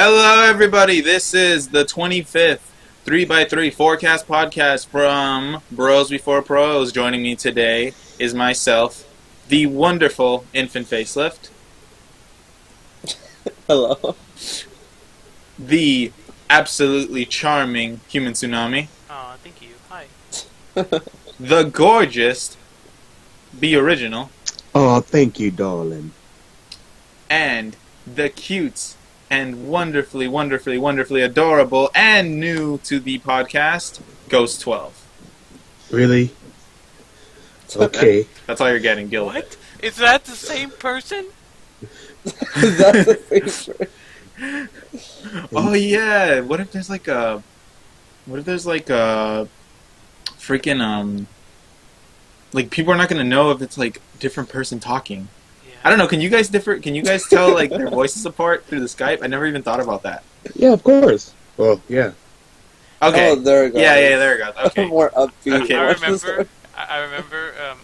Hello, everybody. This is the 25th 3x3 Forecast podcast from Bros Before Pros. Joining me today is myself, the wonderful Infant Facelift. Hello. The absolutely charming Human Tsunami. Aw, thank you. Hi. The gorgeous Be Original. Oh, thank you, darling. And the cute and wonderfully, wonderfully, wonderfully adorable and new to the podcast, Ghost 12. Really? Okay. That's all you're getting, Gil. What? Is that the same person? Is that the favorite? Oh yeah. What if there's like a freaking like people are not gonna know if it's like a different person talking. Yeah. I don't know. Can you guys tell like their voices apart through the Skype? I never even thought about that. Yeah, of course. Well, yeah. Okay. Oh, there it goes. Yeah, there it goes. Okay. More upbeat. Okay. I remember.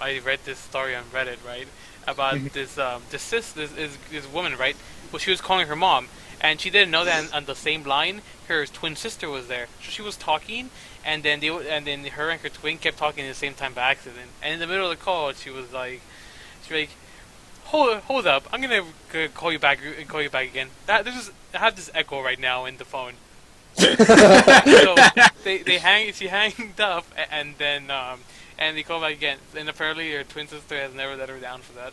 I read this story on Reddit, right, about this woman, right? Well, she was calling her mom, and she didn't know that on the same line, her twin sister was there. So she was talking, and then her and her twin kept talking at the same time by accident. And in the middle of the call, she was like, hold up, I'm gonna call you back again. I have this echo right now in the phone. So she hanged up, and then they call back again. And apparently her twin sister has never let her down for that.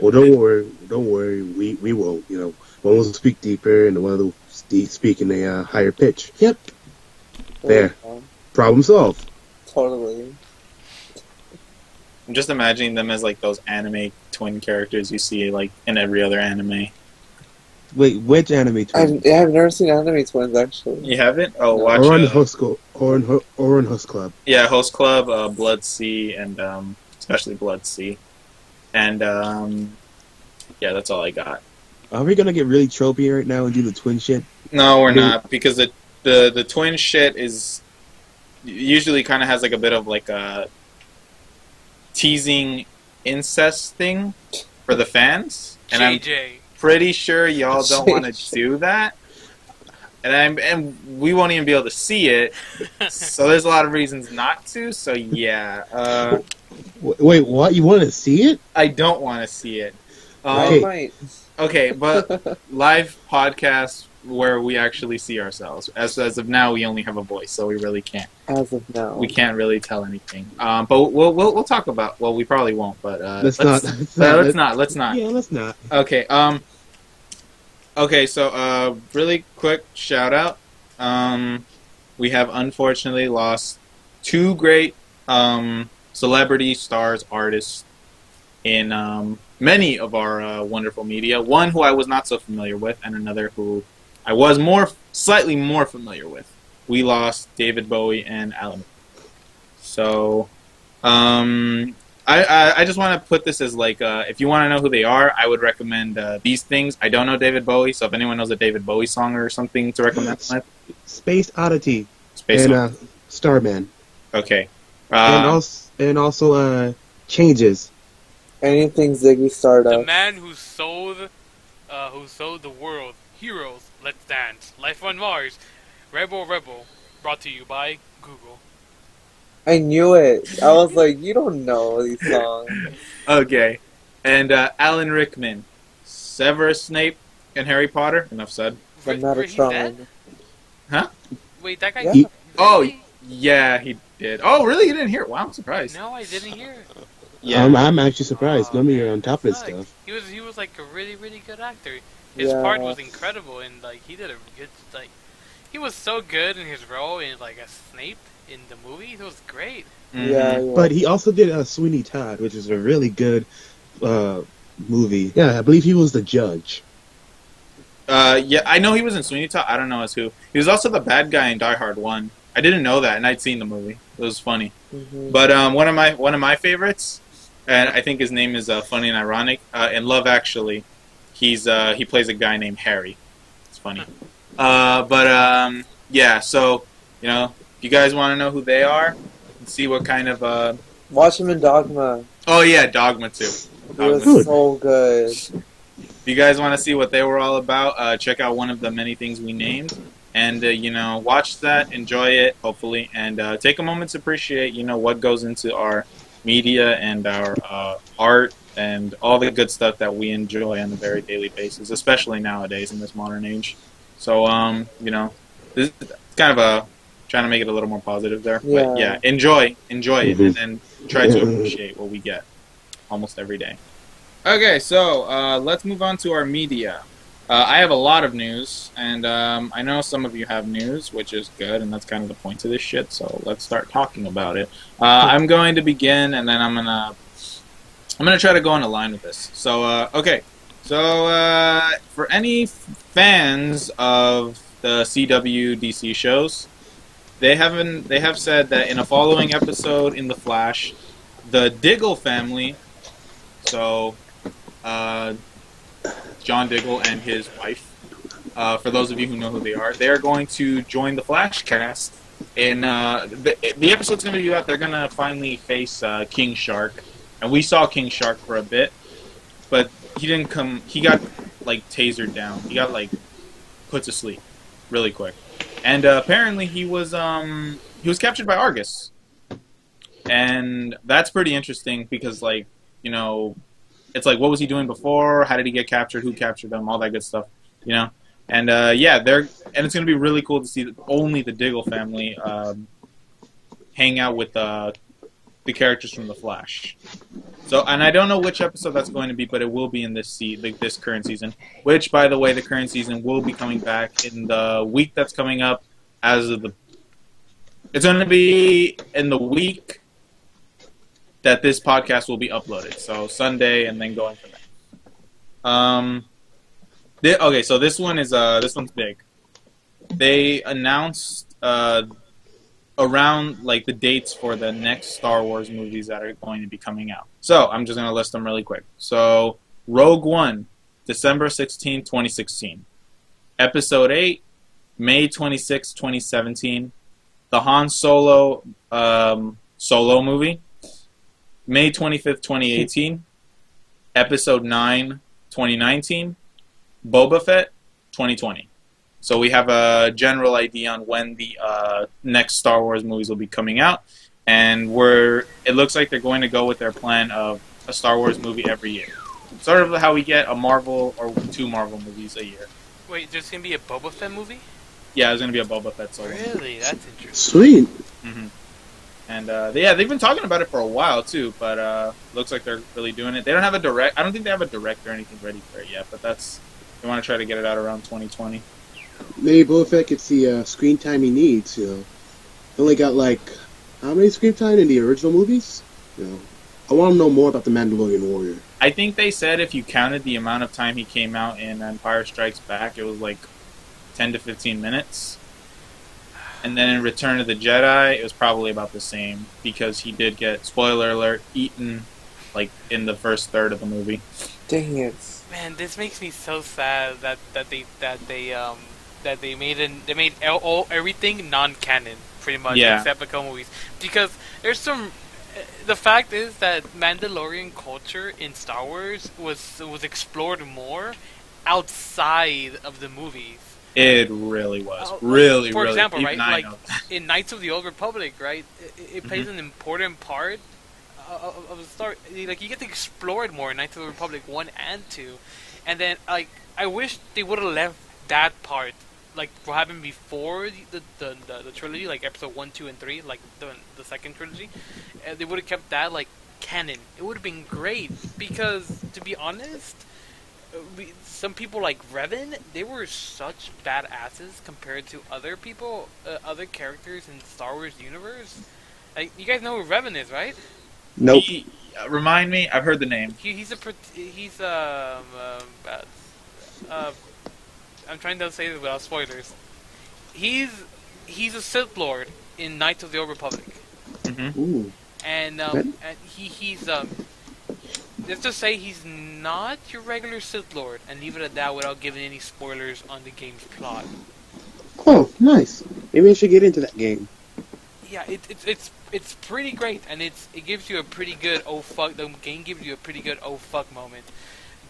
Well, don't worry. We won't. One will speak deeper, and the one will speak in a higher pitch. Yep. There. Problem solved. Totally. I'm just imagining them as like those anime twin characters you see like in every other anime. Wait, which anime twin? I've never seen anime twins actually. You haven't? Oh, watch Oran Host Club. Yeah, Host Club, Blood Sea, and especially Blood Sea. And yeah, that's all I got. Are we gonna get really tropey right now and do the twin shit? No, we're not, because the twin shit is usually kind of has like a bit of like a teasing incest thing for the fans, and JJ. I'm pretty sure y'all don't want to do that, and we won't even be able to see it, so there's a lot of reasons not to. So yeah, Wait, what? You want to see it? I don't want to see it. I might. Okay, but live podcast where we actually see ourselves. As of now, we only have a voice, so we really can't. As of now, We can't really tell anything. But we'll talk about. Well, we probably won't. But let's not. Let's not. Yeah, let's not. Okay. Okay. So really quick shout out. We have unfortunately lost two great celebrity stars, artists in many of our wonderful media. One who I was not so familiar with, and another who I was slightly more familiar with. We lost David Bowie and Alan. So, I just want to put this as like, if you want to know who they are, I would recommend these things. I don't know David Bowie, so if anyone knows a David Bowie song or something to recommend, Space Oddity Space and Starman. Okay. And also Changes. anything Ziggy Stardust. The man who sold the world. Heroes, Let's Dance. Life on Mars. Rebel. Brought to you by Google. I knew it. I was like, you don't know these songs. Okay. And Alan Rickman, Severus Snape, and Harry Potter. Enough said. But Wait, he's dead? Metatron. Huh? Wait, that guy. Yeah. Oh, yeah, he did. Oh, really? You didn't hear it? Wow, I'm surprised. No, I didn't hear it. Yeah. I'm actually surprised. Oh, Let me man, on top of this sucks. stuff. He was like a really, really good actor. His Yeah. part was incredible, and like he did a good he was so good in his role in like a Snape in the movie. It was great. Mhm. Yeah. But he also did Sweeney Todd, which is a really good movie. Yeah, I believe he was the judge. Yeah, I know he was in Sweeney Todd. I don't know as who. He was also the bad guy in Die Hard 1. I didn't know that, and I'd seen the movie. It was funny. Mhm. But one of my favorites, and I think his name is funny and ironic. In Love Actually, he plays a guy named Harry. It's funny. Yeah. So if you guys want to know who they are, and see what kind of Watch him in Dogma. Oh yeah, Dogma too. It was Good. so good. If you guys want to see what they were all about, check out one of the many things we named. And, watch that, enjoy it, hopefully, and take a moment to appreciate, what goes into our media and our art and all the good stuff that we enjoy on a very daily basis, especially nowadays in this modern age. So, this is kind of trying to make it a little more positive there. But Yeah. yeah, enjoy it, and then try to Mhm. appreciate what we get almost every day. Okay, so let's move on to our media. I have a lot of news, and I know some of you have news, which is good, and that's kind of the point of this shit. So let's start talking about it. I'm going to begin, and then I'm gonna try to go on a line with this. So okay, so for any fans of the CW DC shows, they have said that in a following episode in the Flash, the Diggle family, so uh, John Diggle and his wife. For those of you who know who they are going to join the Flashcast. And the episode's going to be out. They're going to finally face King Shark, and we saw King Shark for a bit, but he didn't come. He got like tasered down. He got like put to sleep really quick, and apparently he was captured by Argus, and that's pretty interesting because it's like, what was he doing before? How did he get captured? Who captured him? All that good stuff, you know. And it's going to be really cool to see only the Diggle family hang out with the characters from the Flash. So, and I don't know which episode that's going to be, but it will be in this current season. Which, by the way, the current season will be coming back in the week that's coming up. It's going to be in the week that this podcast will be uploaded. So Sunday, and then going from there. Okay, so this one's big. They announced around like the dates for the next Star Wars movies that are going to be coming out. So I'm just gonna list them really quick. So Rogue One, December 16, 2016. Episode 8, May 26, 2017. The Han Solo solo movie, May 25th, 2018. Episode 9, 2019. Boba Fett, 2020. So we have a general idea on when the next Star Wars movies will be coming out, and it looks like they're going to go with their plan of a Star Wars movie every year. Sort of how we get a Marvel or 2 Marvel movies a year. Wait, there's gonna be a Boba Fett movie? Yeah, there's going to be a Boba Fett solo. Really? That's interesting. Sweet. Mm-hmm. And they've been talking about it for a while too, but looks like they're really doing it. They don't have a direct. I don't think they have a direct or anything ready for it yet, but they want to try to get it out around 2020. Maybe Boba Fett gets the screen time he needs. He only got like how many screen time in the original movies? I want to know more about the Mandalorian Warrior. I think they said if you counted the amount of time he came out in Empire Strikes Back, it was like 10 to 15 minutes. And then in Return of the Jedi, it was probably about the same because he did get, spoiler alert, eaten like in the first third of the movie. Dang it. Man, this makes me so sad that they made everything non-canon pretty much, Yeah. except a couple movies, because there's some. The fact is that Mandalorian culture in Star Wars was explored more outside of the movies. It really was. Really, For really. example, Even right, I like know. in Knights of the Old Republic, right, it plays an important part of the story. Like, you get to explore it more in Knights of the Republic 1 and 2, and then like I wish they would have left that part, like what happened before the trilogy, like episode 1, 2, and 3, like the second trilogy. They would have kept that like canon. It would have been great because, to be honest, some people like Revan, they were such badasses compared to other people, other characters in Star Wars universe. Like, you guys know who Revan is, right? Nope. Remind me, I've heard the name. I'm trying to say this without spoilers. He's a Sith Lord in Knights of the Old Republic, Mm-hmm. Ooh. and he's let's just say he's not your regular Sith Lord, and leave it at that without giving any spoilers on the game's plot. Oh, nice. Maybe I should get into that game. Yeah, it's pretty great, and it gives you a pretty good oh fuck. The game gives you a pretty good oh fuck moment.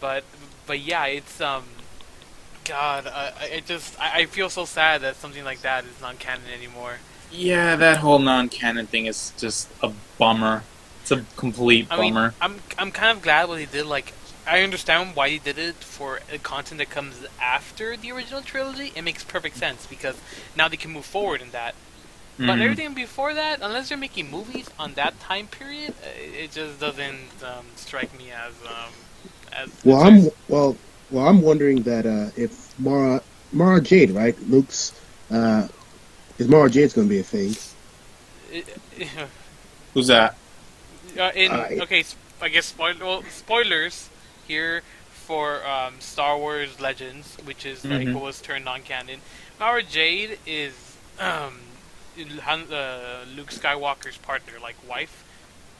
But yeah, it's God, I feel so sad that something like that is not canon anymore. Yeah, that whole non-canon thing is just a bummer. It's a complete I mean, bummer. I'm kind of glad what they did. Like, I understand why they did it for content that comes after the original trilogy. It makes perfect sense because now they can move forward in that. But Hmm. everything before that, unless they're making movies on that time period, it just doesn't strike me as Well, sorry. I'm wondering that if Mara Jade, right? Luke's is Mara Jade's going to be a thing. Who's that? In I okay, I guess spoilers here for Star Wars Legends, which is like Hmm. what was turned non-canon. Mara Jade is Luke Skywalker's partner, like wife.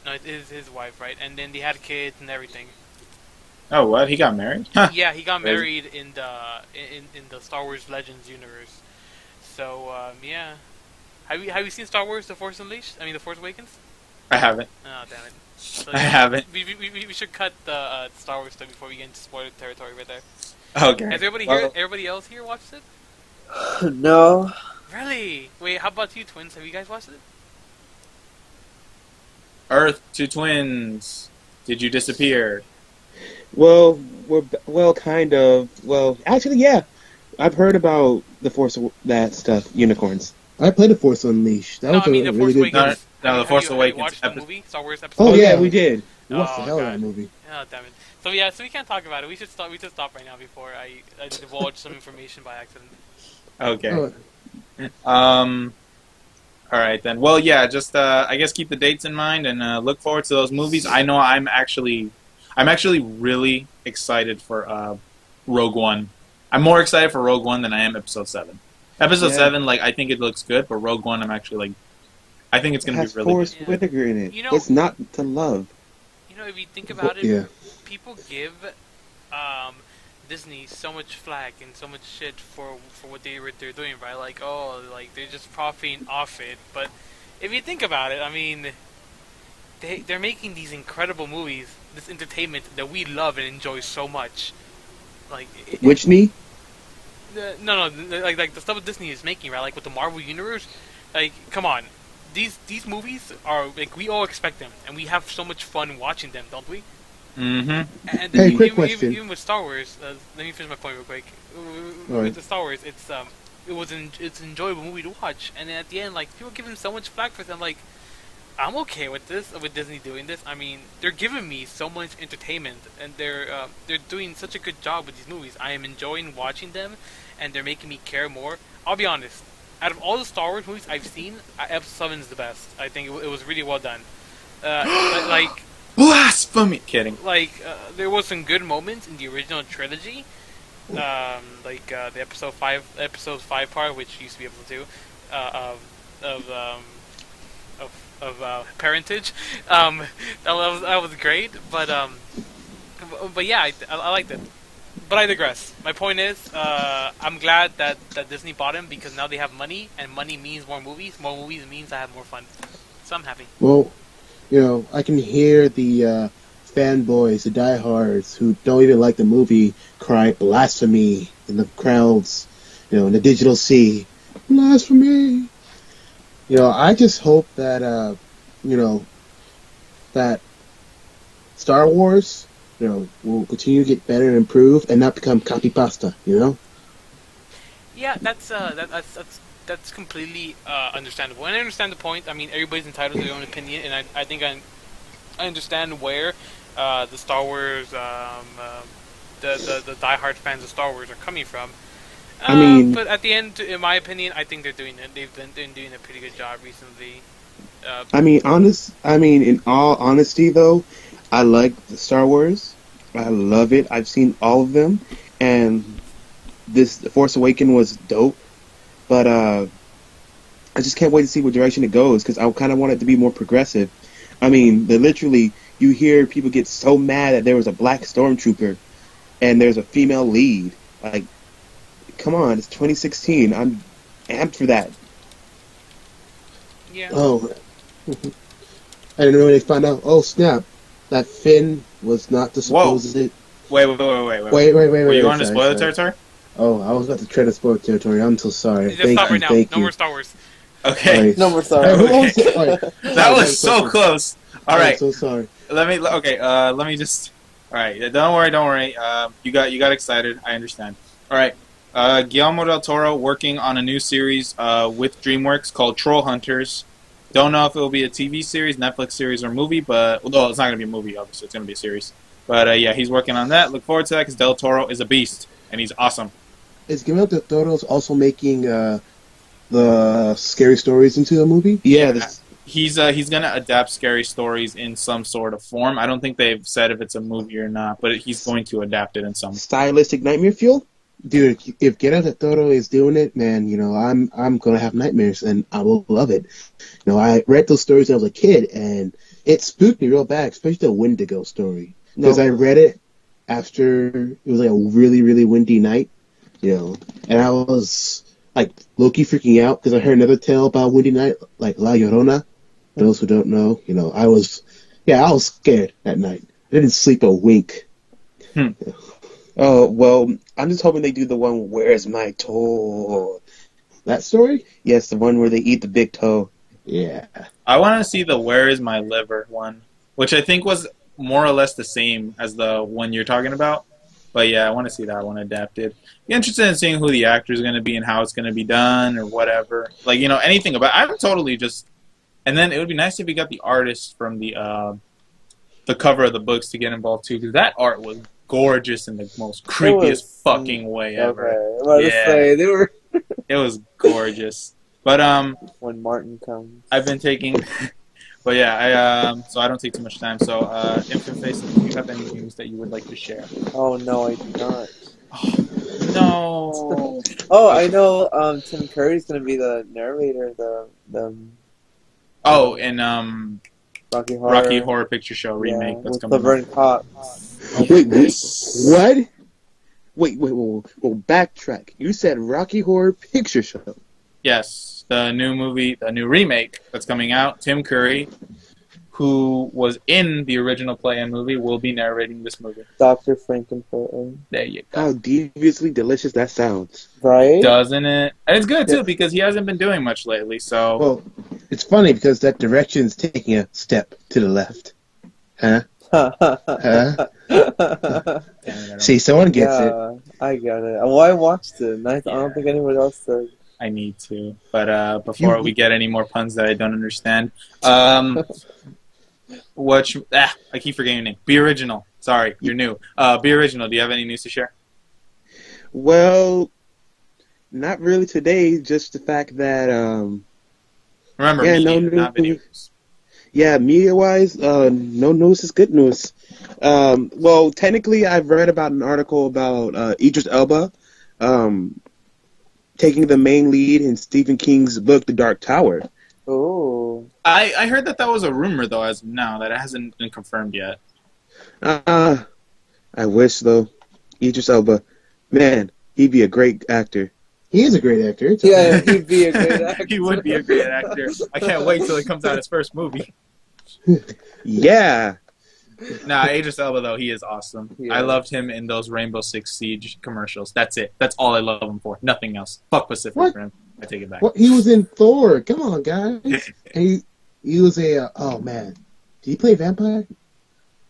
No, it is his wife, right? And then they had kids and everything. Oh, what? He got married? Huh. Yeah, he got Crazy. married in the Star Wars Legends universe. So yeah, have you seen Star Wars: The Force Unleashed? I mean, The Force Awakens. I haven't. Oh damn it! So I yeah, haven't. we should cut the Star Wars stuff before we get into spoiler territory right there. Has Okay. everybody here? Well, Everybody else here watched it? no. Really? Wait, how about you, twins? Have you guys watched it? Earth to twins. Did you disappear? well, kind of. Well, actually, yeah. I've heard about the Force that stuff, unicorns. I played the Force Unleashed. That No, was I mean a The really Force good game. No, Awakens. no, The Force Have you Awakens. watched the movie Star Wars Episode? Oh One? yeah, we did. We watched the Oh hell out of god. that movie. Oh damn it. So yeah, so we can't talk about it. We should stop. We should stop right now before I divulge some information by accident. Okay. Oh, All right then. Well, yeah. Just I guess keep the dates in mind and look forward to those movies. I know I'm actually really excited for Rogue One. I'm more excited for Rogue One than I am Episode 7. Episode yeah. 7, like I think it looks good, but Rogue One, I'm actually like, I think it's It gonna be has really good. Forrest Yeah. Whitaker in it. You know, What's not to love? if you think about it, Yeah. people give um, Disney so much flack and so much shit for what they're doing, right? Like, oh, like they're just profiting off it. But if you think about it, I mean, they're making these incredible movies, this entertainment that we love and enjoy so much. Like, Which knee? no, like the stuff that Disney is making, right? Like with the Marvel universe, like, come on. These movies are like we all expect them, and we have so much fun watching them, don't we? Mm-hmm. And Hey, quick even, question. even with Star Wars, let me finish my point real quick. All With right. the Star Wars, it's an enjoyable movie to watch, and then at the end, like people give him so much flack for them. Like I'm okay with this, with Disney doing this. I mean, they're giving me so much entertainment, and they're doing such a good job with these movies. I am enjoying watching them, and they're making me care more. I'll be honest. Out of all the Star Wars movies I've seen, Episode 7 is the best. I think it was really well done. Like Blasphemy! Kidding. there was some good moments in the original trilogy, the episode five part, which used to be episode 2, of parentage. That was great, but yeah, I liked it. But I digress. My point is, I'm glad that Disney bought him because now they have money, and money means more movies. More movies means I have more fun. So I'm happy. Well, I can hear the fanboys, the diehards who don't even like the movie, cry blasphemy in the crowds, in the digital sea. Blasphemy! I just hope that, that Star Wars, will continue to get better and improve and not become copy pasta. Yeah, that's completely understandable, and I understand the point. I mean, everybody's entitled to their own opinion, and I think I understand where the Star Wars, the diehard fans of Star Wars are coming from. I mean, But at the end, in my opinion, I think they're doing it. They've been doing a pretty good job recently. Uh, in all honesty, though, I like the Star Wars. I love it. I've seen all of them, and this The Force Awakens was dope. But I just can't wait to see what direction it goes because I kind of want it to be more progressive. I mean, you hear people get so mad that there was a black stormtrooper and there's a female lead. Like, come on, it's 2016. I'm amped for that. yeah. Oh, I didn't know when they found out. Oh snap! That Finn was not the Whoa. supposed Were you going to Sorry, spoiler sorry. territory? Oh, I was about to tread a spoiler territory. I'm so sorry. Just stop right now. Thank No more you. Star Wars. All Okay. right. No more All right, sorry. who Okay. owns it? All right. That Sorry, I have was a so question. close. All I'm right. so sorry. Let me just. All right. Don't worry. You got excited. I understand. All right. Guillermo del Toro working on a new series with DreamWorks called Troll Hunters. Don't know if it will be a TV series, Netflix series, or movie, but well, it's not going to be a movie. Obviously, it's going to be a series. But yeah, he's working on that. Look forward to that because Del Toro is a beast and he's awesome. Is Guillermo del Toro's also making the scary stories into a movie? Yeah, Yeah, this he's gonna adapt scary stories in some sort of form. I don't think they've said if it's a movie or not, but he's going to adapt it in some. stylistic nightmare fuel. Dude, if Guillermo del Toro is doing it, man, I'm gonna have nightmares and I will love it. I read those stories when I was a kid and it spooked me real bad, especially the Wendigo story. Because I read it after it was like a really, really windy night, and I was like low-key freaking out because I heard another tale about windy night, like La Llorona. For those who don't know, I was scared that night. I didn't sleep a wink. Hmm. Oh, well, I'm just hoping they do the one, Where's My Toe? That story? Yes, the one where they eat the big toe. Yeah. I want to see the Where Is My Liver one, which I think was more or less the same as the one you're talking about. But yeah, I want to see that one adapted. Be interested in seeing who the actor is going to be and how it's going to be done or whatever. Like anything about. I'm totally just. And then it would be nice if we got the artist from the cover of the books to get involved too, because that art was gorgeous in the most creepiest fucking way ever. Okay, I was about to say they were It was gorgeous. But when Martin comes. I've been taking. But yeah, so I don't take too much time. So, Infant Face, do you have any news that you would like to share? Oh no, I do not. No. Oh, I know. Tim Curry's gonna be the narrator. The Oh, and Rocky Horror Picture Show remake that's with coming Laverne up. Cox. Wait, what? Wait, backtrack. You said Rocky Horror Picture Show. Yes, the new movie, the new remake that's coming out. Tim Curry, who was in the original play and movie, will be narrating this movie. Dr. Frankenfurter. There you go. How deviously delicious that sounds. Right? Doesn't it? And it's good too because he hasn't been doing much lately. So Well, it's funny because that direction's taking a step to the left. Huh? Huh? See, someone gets it. Yeah, I got it. Well, I watched it, and I don't think anyone else did. I need to. But before we get any more puns that I don't understand, I keep forgetting your name. Be Original. Sorry, you're new. Be Original. Do you have any news to share? Well, not really today. Just the fact that Remember, yeah, media, no not video news. news. Yeah, media-wise, no news is good news. Well, technically, I've read about an article about Idris Elba taking the main lead in Stephen King's book, The Dark Tower. Oh. I heard that was a rumor, though, as of now, that it hasn't been confirmed yet. I wish, though. Idris Elba, man, he'd be a great actor. He is a great actor. Yeah, he'd be a great actor. He would be a great actor. I can't wait till it comes out his first movie. Yeah. Nah, Idris Elba, though, he is awesome. Yeah. I loved him in those Rainbow Six Siege commercials. That's it. That's all I love him for. Nothing else. Fuck Pacific What? Rim. I take it back. What? He was in Thor. Come on, guys. And he was a. Oh man, did he play vampire?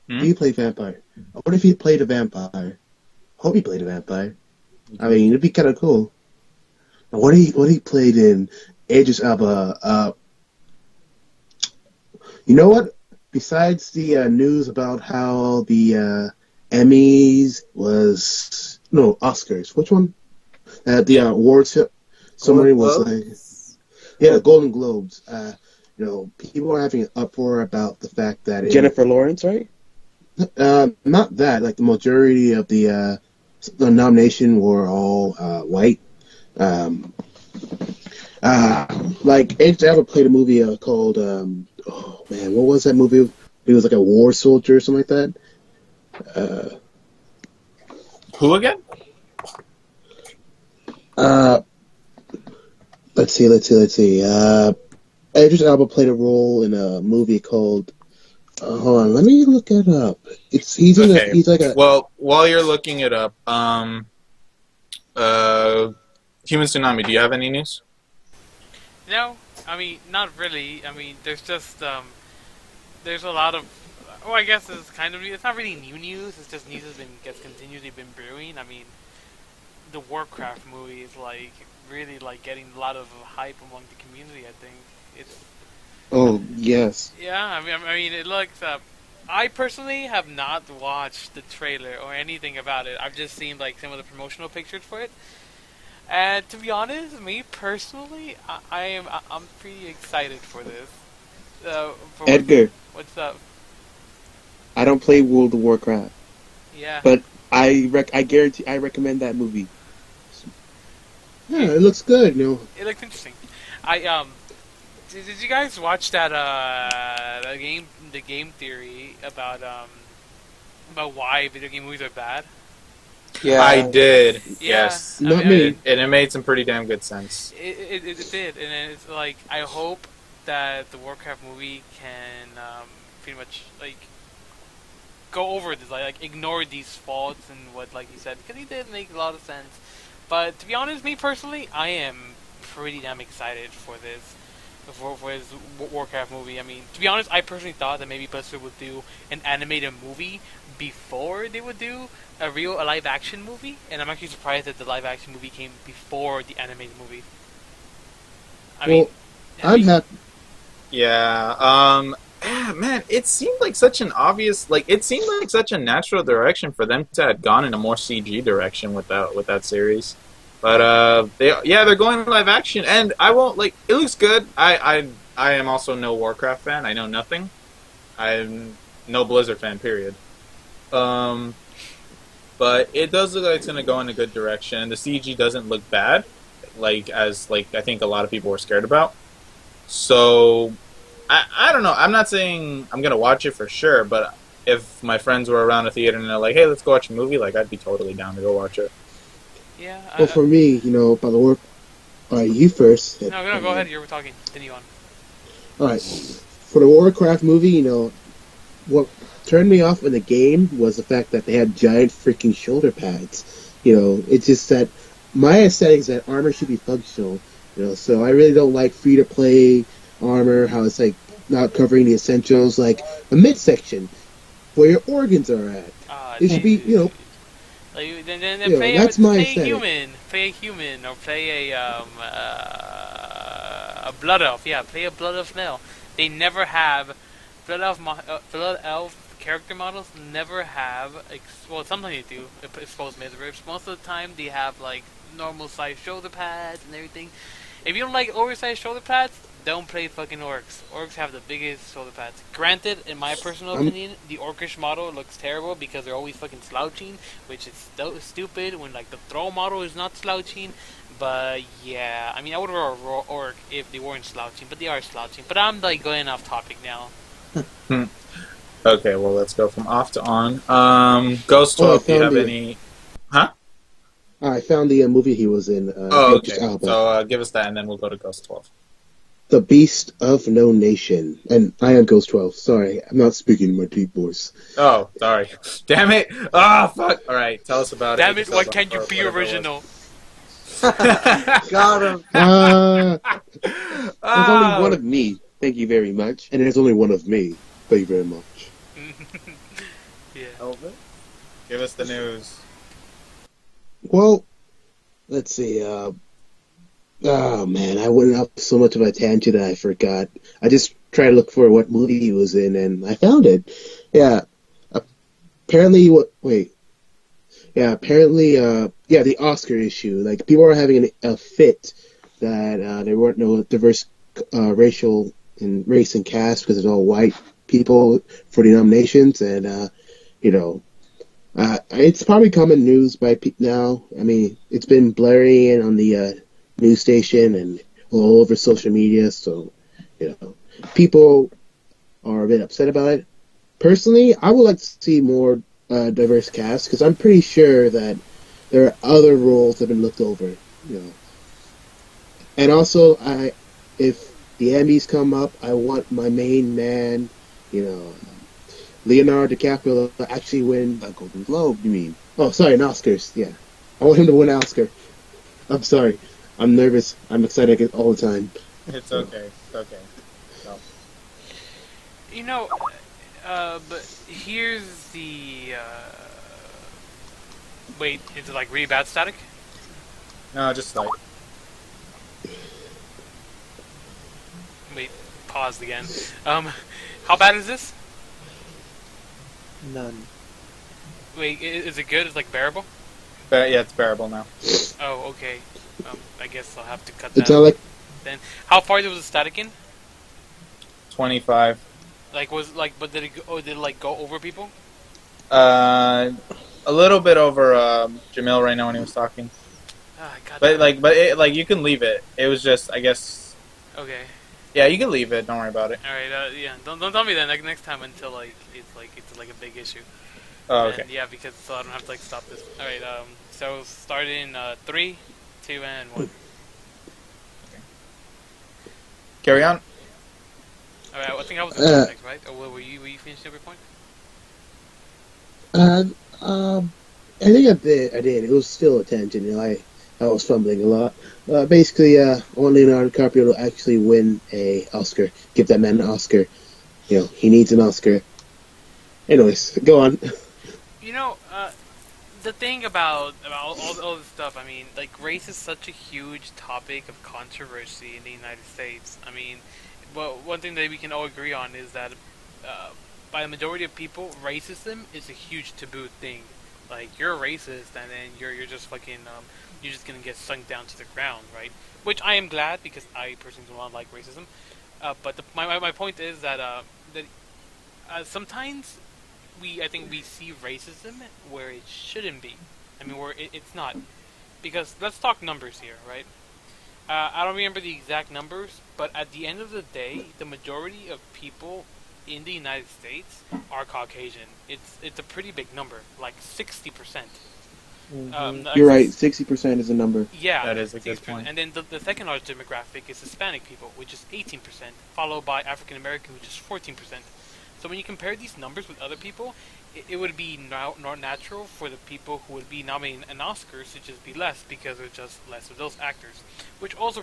Hmm? Did he play vampire? What if he played a vampire? Hope he played a vampire. I mean, it'd be kind of cool. What he played in Idris Elba? You know what? Besides the news about how the Emmys was Oscars. Which one? The awards. Somebody was like, yeah, Golden Globes. People are having an uproar about the fact that Jennifer Lawrence, right? Not that. Like the majority of the nomination were all white. Like Edge ever played a movie called oh man, what was that movie? He was like a war soldier or something like that. Who again? Let's see. Idris Elba played a role in a movie called Hold on, let me look it up. It's Okay. he's like a Well, while you're looking it up, uh, Human Tsunami. Do you have any news? No, I mean not really. I mean there's just there's a lot of well, I guess it's kind of it's not really new news. It's just news has been gets continuously been brewing. I mean the Warcraft movie is like really like getting a lot of hype among the community. I think it's oh yes. yeah. I mean it looks. I personally have not watched the trailer or anything about it. I've just seen like some of the promotional pictures for it. And to be honest, me personally, I'm pretty excited for this. For Edgar, what's up? I don't play World of Warcraft, Yeah, but I guarantee I recommend that movie. Yeah, it, it looks good. it looks interesting. I did you guys watch that the game theory about why video game movies are bad? I Yeah. did. Yeah, Yes, I mean, Not I mean it, me. and it made some pretty damn good sense. it did, and it's like I hope that the Warcraft movie can pretty much like go over this, like ignore these faults and what, like you said, because he did make a lot of sense. But to be honest, me personally, I am pretty damn excited for this, for his Warcraft movie. I mean, to be honest, I personally thought that maybe Blizzard would do an animated movie before they would do a live action movie, and I'm actually surprised that the live action movie came before the animated movie. I mean, Well, have I'm you, happy. Yeah. Yeah, man, it seemed like such an obvious, like it seemed like such a natural direction for them to have gone in a more CG direction with that series. But they're going live action, and I won't like it looks good. I am also no Warcraft fan. I know nothing. I'm no Blizzard fan. Period. Um, but it does look like it's going to go in a good direction. The CG doesn't look bad, like I think a lot of people were scared about. So I don't know. I'm not saying I'm gonna watch it for sure, but if my friends were around the theater and they're like, "Hey, let's go watch a movie," like I'd be totally down to go watch it. yeah, Well, for me, by the work, all right, you first. no, go ahead. You were talking. Continue on. All right, for the Warcraft movie, what turned me off in the game was the fact that they had giant freaking shoulder pads. It's just that my aesthetic is that armor should be functional. So I really don't like free to play armor. How it's like not covering the essentials, like the midsection where your organs are at. It should be, Like, then that's my aesthetic. play a human, or play a blood elf. Yeah, play a blood elf now. They never have blood elf character models. Never have well, sometimes they do exposed midriffs. Most of the time, they have like normal size shoulder pads and everything. If you don't like oversized shoulder pads, don't play fucking orcs. Orcs have the biggest shoulder pads. Granted, in my personal I'm opinion, the orcish model looks terrible because they're always fucking slouching, which is stupid when like the throw model is not slouching. But yeah, I mean, I would wear a raw orc if they weren't slouching, but they are slouching. But I'm like going off topic now. Hmm. Okay, well let's go from off to on. Ghost oh, 12. Do you have any? Huh? I found the movie he was in, Oh, Idris okay. Elba. So give us that, and then we'll go to Ghost 12. The Beast of No Nation. And I am Ghost 12. Sorry, I'm not speaking in my deep voice. Oh, sorry. Damn it. Ah, oh, fuck. All right, tell us about Damn it! Idris Why Elba can't you or be whatever it was. original? Got him. Uh, there's only one Oh, of me. Thank you very much. And there's only one of me. Thank you very much. Yeah. Over. give us the news. Well, let's see. Oh man, I went off so much of a tangent that I forgot. I just tried to look for what movie he was in, and I found it. Yeah, apparently, what? Wait, yeah, apparently, yeah, the Oscar issue. Like people are having a fit that there weren't no diverse racial and race and cast because it's all white people for the nominations, and you know, it's probably common news by now. I mean, it's been blaring on the news station and all over social media, so people are a bit upset about it. Personally, I would like to see more diverse cast because I'm pretty sure that there are other roles that have been looked over. You know, and also, if the Emmys come up, I want my main man, you know, Leonardo DiCaprio actually win a Golden Globe. You mean? Oh, sorry, an Oscars. Yeah, I want him to win an Oscar. I'm sorry. I'm nervous. I'm excited all the time. It's So, okay. It's okay. No. You know, but here's the. Wait, is it like really bad static? No, just like Wait, paused again. How bad is this? None. Wait, is it good? It's like bearable? but yeah, it's bearable now. Oh, okay. I guess I'll have to cut it's that not like then. How far was the static in? 25. Like, but did it? Did it like go over people? Uh, a little bit over Jamil right now when he was talking. Ah, God But damn it. you can leave it. It was just, I guess. Okay. Yeah, you can leave it. Don't worry about it. All right. Yeah. Don't tell me then. Like next time until it's like a big issue. Oh, And okay. yeah, because so I don't have to like stop this. All right. So start in 3, 2, and 1. Carry on. All right. I think I was going to next, right? Or were you finished every point? uh, um, I think I did. I did. It was still a tangent. I was fumbling a lot. Basically, I want Leonardo DiCaprio to actually win a Oscar. Give that man an Oscar. He needs an Oscar. Anyways, go on. You know, the thing about all this stuff, I mean, like race is such a huge topic of controversy in the United States. I mean, well, one thing that we can all agree on is that by the majority of people, racism is a huge taboo thing. Like you're a racist, and then you're just fucking you're just gonna get sunk down to the ground, right? Which I am glad because I personally do not like racism. But my point is that sometimes I think we see racism where it shouldn't be. I mean, where it's not. Because let's talk numbers here, right? I don't remember the exact numbers, but at the end of the day, the majority of people in the United States are Caucasian. It's a pretty big number, like 60%. You're right. 60% is a number. Yeah, That is a good 60%. point. And then the second largest demographic is Hispanic people, which is 18%, followed by African American, which is 14%. So when you compare these numbers with other people, it would be not natural for the people who would be nominating an Oscar to just be less because there's just less of those actors, which also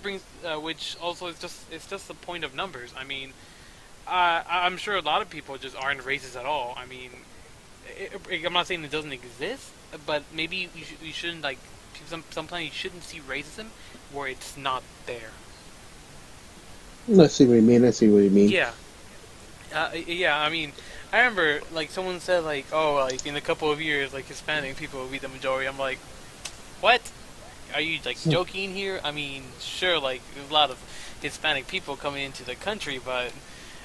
is just the point of numbers. I mean, I'm sure a lot of people just aren't racist at all. I mean, I'm not saying it doesn't exist, but maybe you shouldn't like sometimes you shouldn't see racism where it's not there. I see what you mean. Yeah. Yeah, I mean, I remember like someone said like, oh, like in a couple of years, like Hispanic people will be the majority. I'm like, what? Are you like joking here? I mean, sure, like there's a lot of Hispanic people coming into the country, but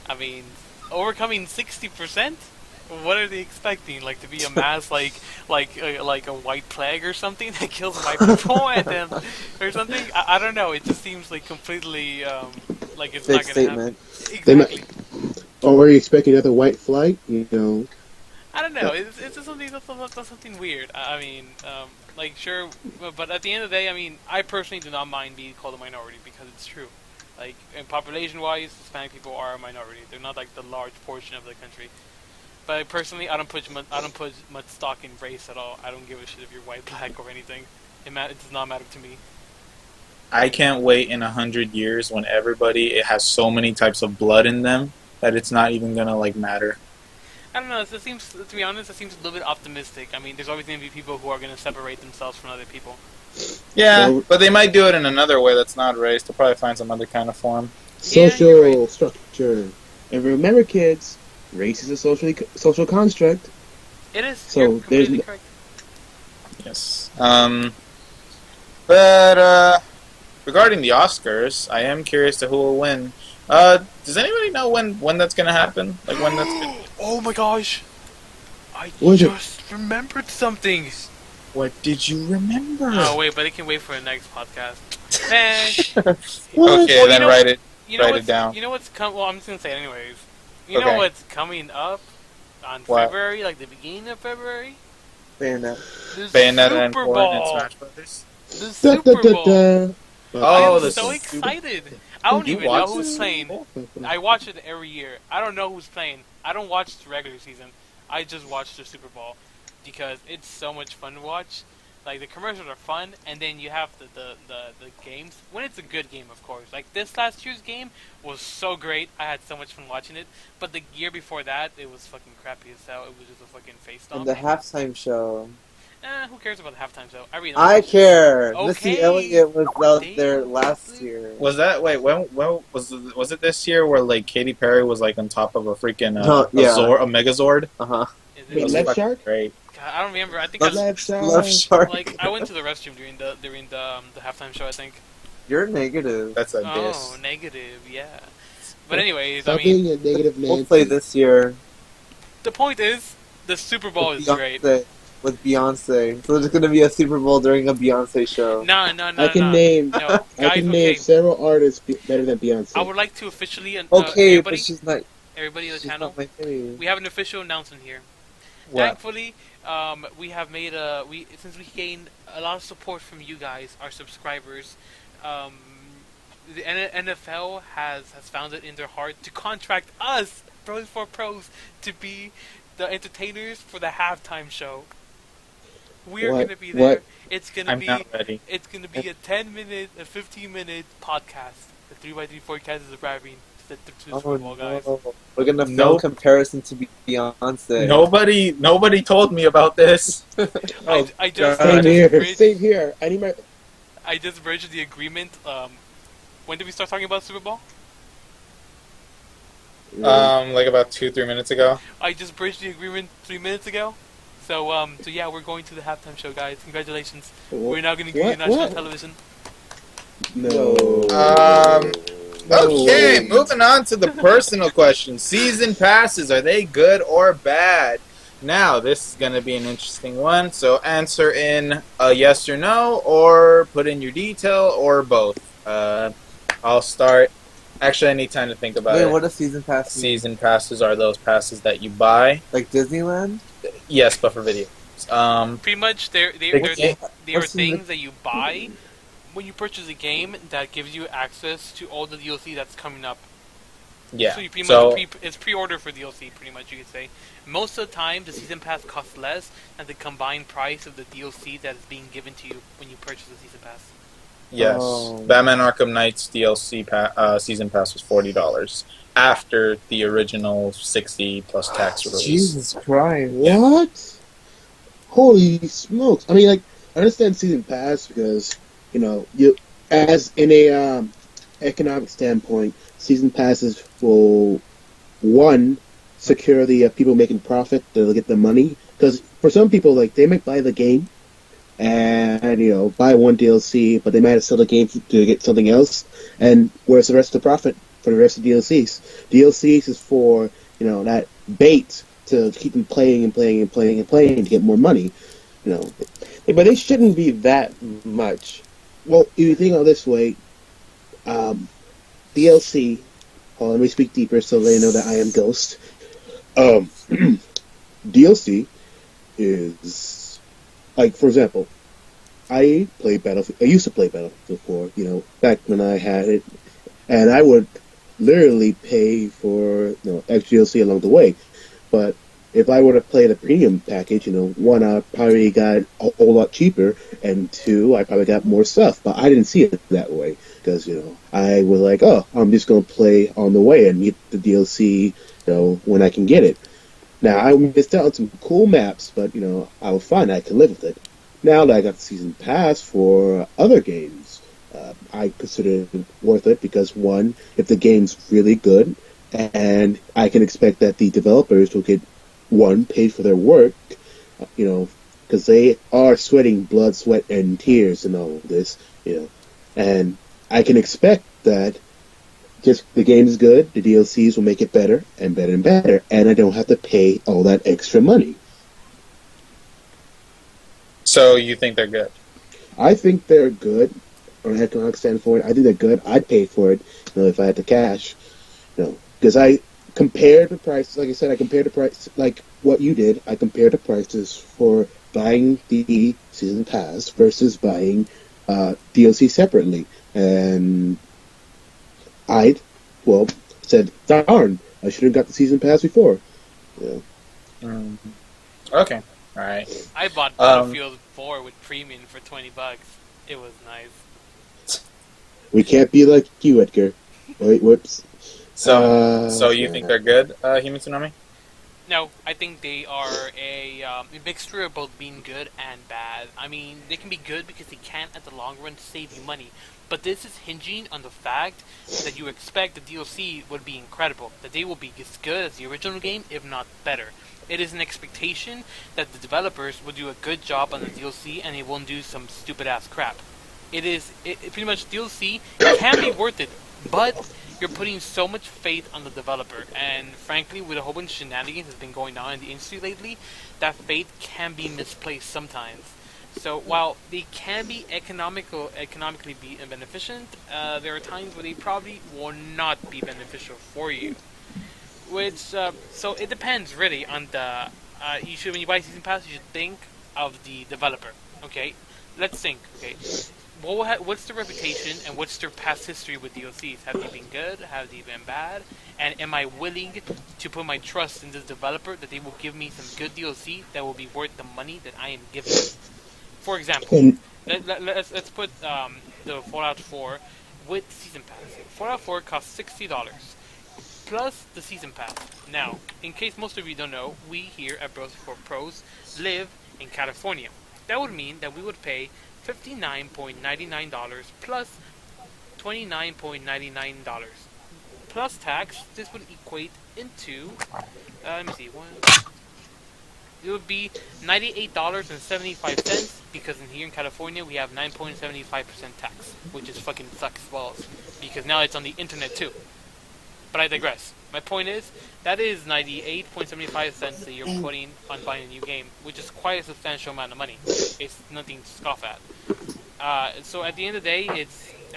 I mean, overcoming 60%. What are they expecting? Like to be a mass like a white plague or something that kills white people and then or something? I don't know. It just seems like completely like it's Big not gonna happen. statement. They Exactly. might, or were you expecting another white flight? I don't know. It's just something that's something weird. I mean, like sure, but at the end of the day, I mean, I personally do not mind being called a minority because it's true. Like, population-wise, Hispanic people are a minority. They're not like the large portion of the country. But personally, I don't put much stock in race at all. I don't give a shit if you're white, black, or anything. It does not matter to me. I can't wait in 100 years when it has so many types of blood in them that it's not even gonna like matter. I don't know. It seems, to be honest, it seems a little bit optimistic. I mean, there's always going to be people who are going to separate themselves from other people. Yeah, Well, but they might do it in another way that's not race. They'll probably find some other kind of form. Yeah, social you're right. structure. And remember, kids, race is a social construct. It is. So You're there's completely correct. Yes. But regarding the Oscars, I am curious to who will win. Does anybody know when that's gonna happen? Like when that's gonna... Oh my gosh! I What is it? just remembered something. What did you remember? Oh wait, but it can wait for the next podcast. Man, What? Okay, Well, then you know- write it. you know Write it what's down. you know what's Well, I'm just gonna say it anyways. You know Okay. what's coming up on What? February, like the beginning of February? Bayonet. The Bayonetta and Super Foreign and Bowl. Smash Brothers. The Da, Super da, da, Bowl. da. Oh, I'm the so Super- excited. I don't You even know watch who's the playing. Super Bowl? I watch it every year. I don't know who's playing. I don't watch the regular season. I just watched the Super Bowl because it's so much fun to watch. Like the commercials are fun, and then you have the games when it's a good game, of course. Like this last year's game was so great. I had so much fun watching it. But the year before that, it was fucking crappy as hell. It was just a fucking face And stomp. the halftime show. Who cares about the halftime show? I really don't I give a shit. care. Missy Okay, Elliott was out there damn. last year. Was that wait? When was it this year where like Katy Perry was like on top of a freaking No, yeah. a Megazord? Uh-huh. Is It it? Wait, was Left fucking Shark? great. God, I don't remember. I think Left, I Left Shark. left shark. like I went to the restroom during the halftime show. I think. You're negative. That's a Oh, diss. negative. Yeah. But anyways, Stop I mean, being a negative We'll Nancy. play this year the point is the Super Bowl with is great. Beyonce. With Beyonce. So there's gonna be a Super Bowl during a Beyonce show. No, I can name no, I guys. can Okay, name several artists better than Beyonce. I would like to officially, Okay, but everybody on the she's channel, not my favorite. we have an official announcement here. What? Thankfully, we have made since we gained a lot of support from you guys, our subscribers. Um, the NFL has found it in their heart to contract us, Bros for Pros, to be the entertainers for the halftime show. We're What? gonna be there. What? It's gonna I'm be not ready. it's gonna be a 10-minute, a 15-minute podcast. The 3x3 forecast is arriving to the Oh Super Bowl, guys. no. We're gonna film Nope. comparison to Beyonce. Nobody told me about this. Oh, I just God. Same here. I need my. I just bridged the agreement. When did we start talking about Super Bowl? Like about 2-3 minutes ago. I just bridged the agreement 3 minutes ago. So yeah, we're going to the halftime show, guys. Congratulations. We're now going to give you national What? television. No. Okay, moving on to the personal question. Season passes, are they good or bad? Now, this is going to be an interesting one. So answer in a yes or no, or put in your detail, or both. I'll start. Actually, I need time to think about Wait, it. what a season pass mean? Season passes are those passes that you buy. Like Disneyland? Yes, but for video. Pretty much, they What's are what's the- things that you buy when you purchase a game that gives you access to all the DLC that's coming up. Yeah. So you pretty So, much it's pre-order for DLC, pretty much you could say. Most of the time, the season pass costs less than the combined price of the DLC that is being given to you when you purchase the season pass. yes. Oh. Batman Arkham Knight's DLC season pass was $40 after the original 60 plus tax release. Jesus Christ. What? Holy smokes! I mean, like, I understand season pass because you, as in a economic standpoint, season passes will secure the people making profit. They'll get the money because for some people, like, they might buy the game and buy one DLC, but they might have sell the game to get something else. And where's the rest of the profit for the rest of DLCs? DLCs is for that bait to keep them playing and playing and playing and playing to get more money. But they shouldn't be that much. Well, if you think of it this way, DLC. Hold on, let me speak deeper so they know that I am Ghost. DLC is like, for example, I played Battlefield. I used to play Battlefield 4, back when I had it, and I would literally pay for extra DLC along the way. But if I were to play the premium package, one, I probably got a whole lot cheaper, and two, I probably got more stuff. But I didn't see it that way because I was like, oh, I'm just gonna play on the way and get the DLC, when I can get it. Now I missed out on some cool maps, but I was fine. I can live with it. Now that I got the season pass for other games, I consider it worth it because, one, if the game's really good, and I can expect that the developers will get, one, paid for their work, because they are sweating blood, sweat, and tears and all of this, and I can expect that just the game is good, the DLCs will make it better and better and better, and I don't have to pay all that extra money. So you think they're good? I think they're good on an economic standpoint. I think they're good. I'd pay for it, if I had the cash, because I compared the prices. Like I said, I compared the price, like what you did. I compared the prices for buying the season pass versus buying DLC separately, and I said, darn, I should have got the season pass before. Mm. Okay. All right. I bought Um, Battlefield 4 with premium for $20. It was nice. We can't be like you, Edgar. Wait, whoops. so you think Yeah. they're good, Human Tsunami? No, I think they are a mixture of both being good and bad. I mean, they can be good because they can, at the long run, save you money. But this is hinging on the fact that you expect the DLC would be incredible, that they will be as good as the original game, if not better. It is an expectation that the developers will do a good job on the DLC and they won't do some stupid ass crap. It pretty much DLC can be worth it, but you're putting so much faith on the developer, and frankly, with a whole bunch of shenanigans that's been going on in the industry lately, that faith can be misplaced sometimes. So while they can be economically be beneficent, there are times where they probably will not be beneficial for you. Which so it depends really on the. You should when you buy season pass, you should think of the developer. Okay, let's think. Okay, what's their reputation and what's their past history with DLCs? Have they been good? Have they been bad? And am I willing to put my trust in this developer that they will give me some good DLC that will be worth the money that I am giving them? For example, And let's put the Fallout 4 with season pass. Fallout 4 costs $60 plus the season pass. Now, in case most of you don't know, we here at Bros for Pros live in California. That would mean that we would pay $59.99 plus $29.99 plus tax. This would equate into let me see one. It would be $98.75 because in here in California we have 9.75% tax, which is fucking sucks balls because now it's on the internet too. But I digress. My point is, that is 98.75 cents that you're putting on buying a new game, which is quite a substantial amount of money. It's nothing to scoff at. So at the end of the day, I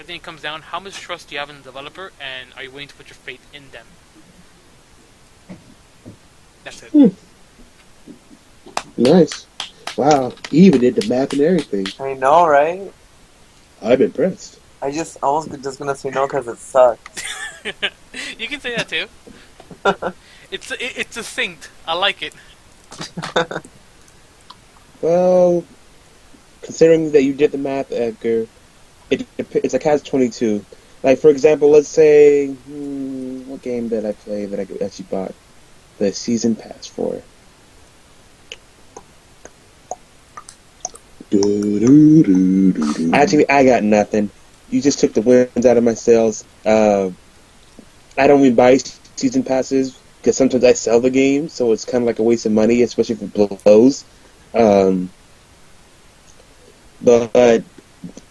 think it comes down how much trust do you have in the developer, and are you willing to put your faith in them? That's it. nice. Wow, he even did the math and everything. I know, right? I'm impressed. I was just gonna say no because it sucks. You can say that too. It's succinct. I like it. Well, considering that you did the math, Edgar, it's a catch-22. Like, for example, let's say, what game did I play that I actually bought the season pass for? Actually, I got nothing. You just took the winds out of my sails. I don't even buy season passes because sometimes I sell the game, so it's kind of like a waste of money, especially if it blows. But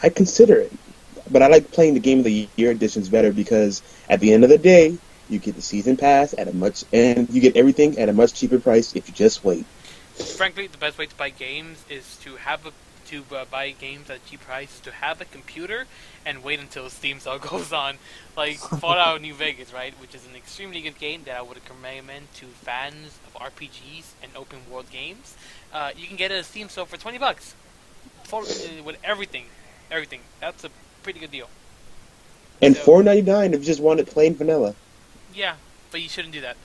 I consider it. But I like playing the Game of the Year editions better because at the end of the day, you get the season pass and you get everything at a much cheaper price if you just wait. Frankly, the best way to buy games is to buy games at a cheap price, to have a computer and wait until Steam sale goes on. Like Fallout New Vegas, right? Which is an extremely good game that I would recommend to fans of RPGs and open world games. You can get a Steam sale for $20 with everything. That's a pretty good deal. And So $4.99 if you just want it plain vanilla. yeah, but you shouldn't do that.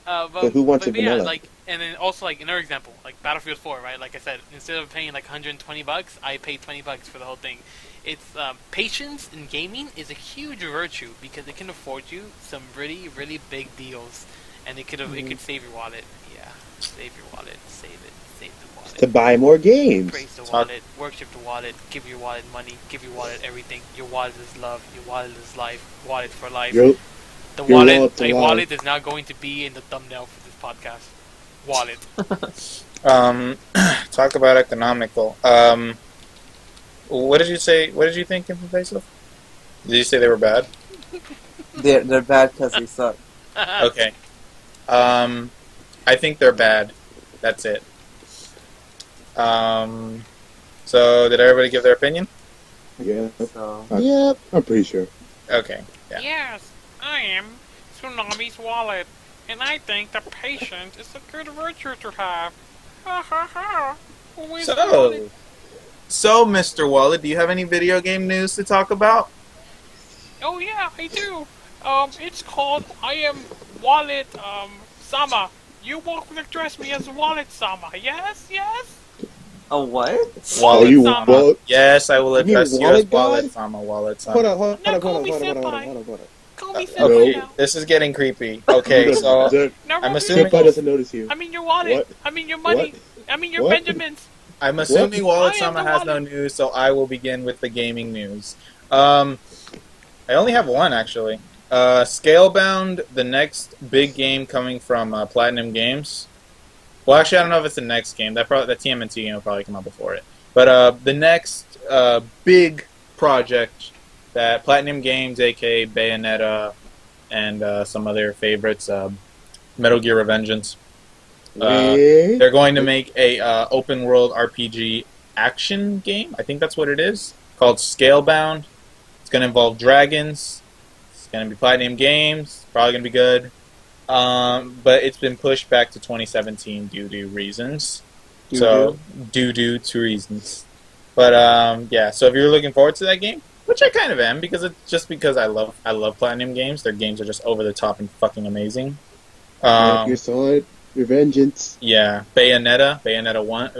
But who wants it yeah, vanilla? like, and then also like another example, like Battlefield 4, right? Like I said, instead of paying like $120, I paid $20 for the whole thing. It's patience in gaming is a huge virtue because it can afford you some really, really big deals, and it could save your wallet. Yeah, save your wallet, save the wallet. To buy more games. Praise the wallet, worship the wallet, give your wallet money, give your wallet everything. Your wallet is love, your wallet is life, wallet for life. Your The your wallet, wallet's a alive. wallet is now going to be in the thumbnail for this podcast. Wallet. Talk about economical. What did you say? What did you think of Invasive? Did you say they were bad? They're bad because they suck. Okay. I think they're bad. That's it. So did everybody give their opinion? Yeah. So Yep, I'm pretty sure. Okay. Yeah. Yes, I am Tsunami's wallet, and I think that patience is a good virtue to have. Ha ha ha. Always wallet. So, Mr. Wallet, do you have any video game news to talk about? Oh yeah, I do. It's called I am Wallet Sama. You won't address me as Wallet-sama, yes? Yes? A what? Oh, Wallet you Sama. wallet? Yes, I will You mean address you as Wallet Wallet God? Sama. Wallet Hold Sama. on, hold Now on, hold call on, me hold on, hold on, hold on, senpai. hold on, hold on. Call me senpai Okay, No, now. this is getting creepy. you Okay, don't. so Now I'm rub your assuming Senpai nipples. doesn't notice you. I mean your wallet. What? I mean your What? money. I mean your What? Benjamins. I'm What? assuming Wallet I am Sama the has no wallet. news, so I will begin with the gaming news. Um, I only have one actually. Scalebound, the next big game coming from Platinum Games. Well, actually, I don't know if it's the next game. That TMNT game will probably come out before it. But the next big project that Platinum Games, aka Bayonetta, and some other favorites, Metal Gear Revengeance, Wait. they're going to make a open world RPG action game. I think that's what it is, called Scalebound. It's going to involve dragons. It's going to be Platinum Games. Probably going to be good. But it's been pushed back to 2017 due to reasons. So due to reasons. But yeah. So if you're looking forward to that game, which I kind of am, because I love Platinum Games. Their games are just over the top and fucking amazing. Metal Gear Solid, Revengeance. Yeah, Bayonetta 1,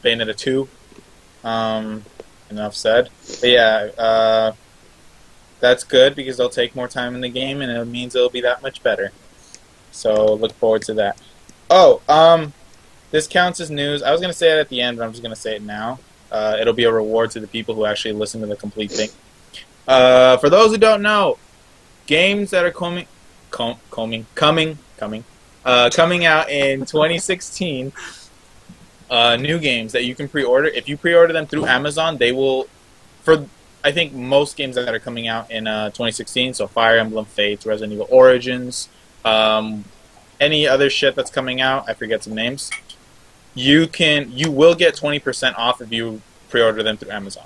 Bayonetta 2. Enough said. But yeah, that's good because they'll take more time in the game, and it means it'll be that much better. So look forward to that. Oh, this counts as news. I was gonna say it at the end, but I'm just gonna say it now. It'll be a reward to the people who actually listen to the complete thing. For those who don't know, games that are coming out in 2016. New games that you can pre-order. If you pre-order them through Amazon, they will. For I think most games that are coming out in 2016, so Fire Emblem Fates, Resident Evil Origins, any other shit that's coming out, I forget some names. You will get 20% off if you pre-order them through Amazon.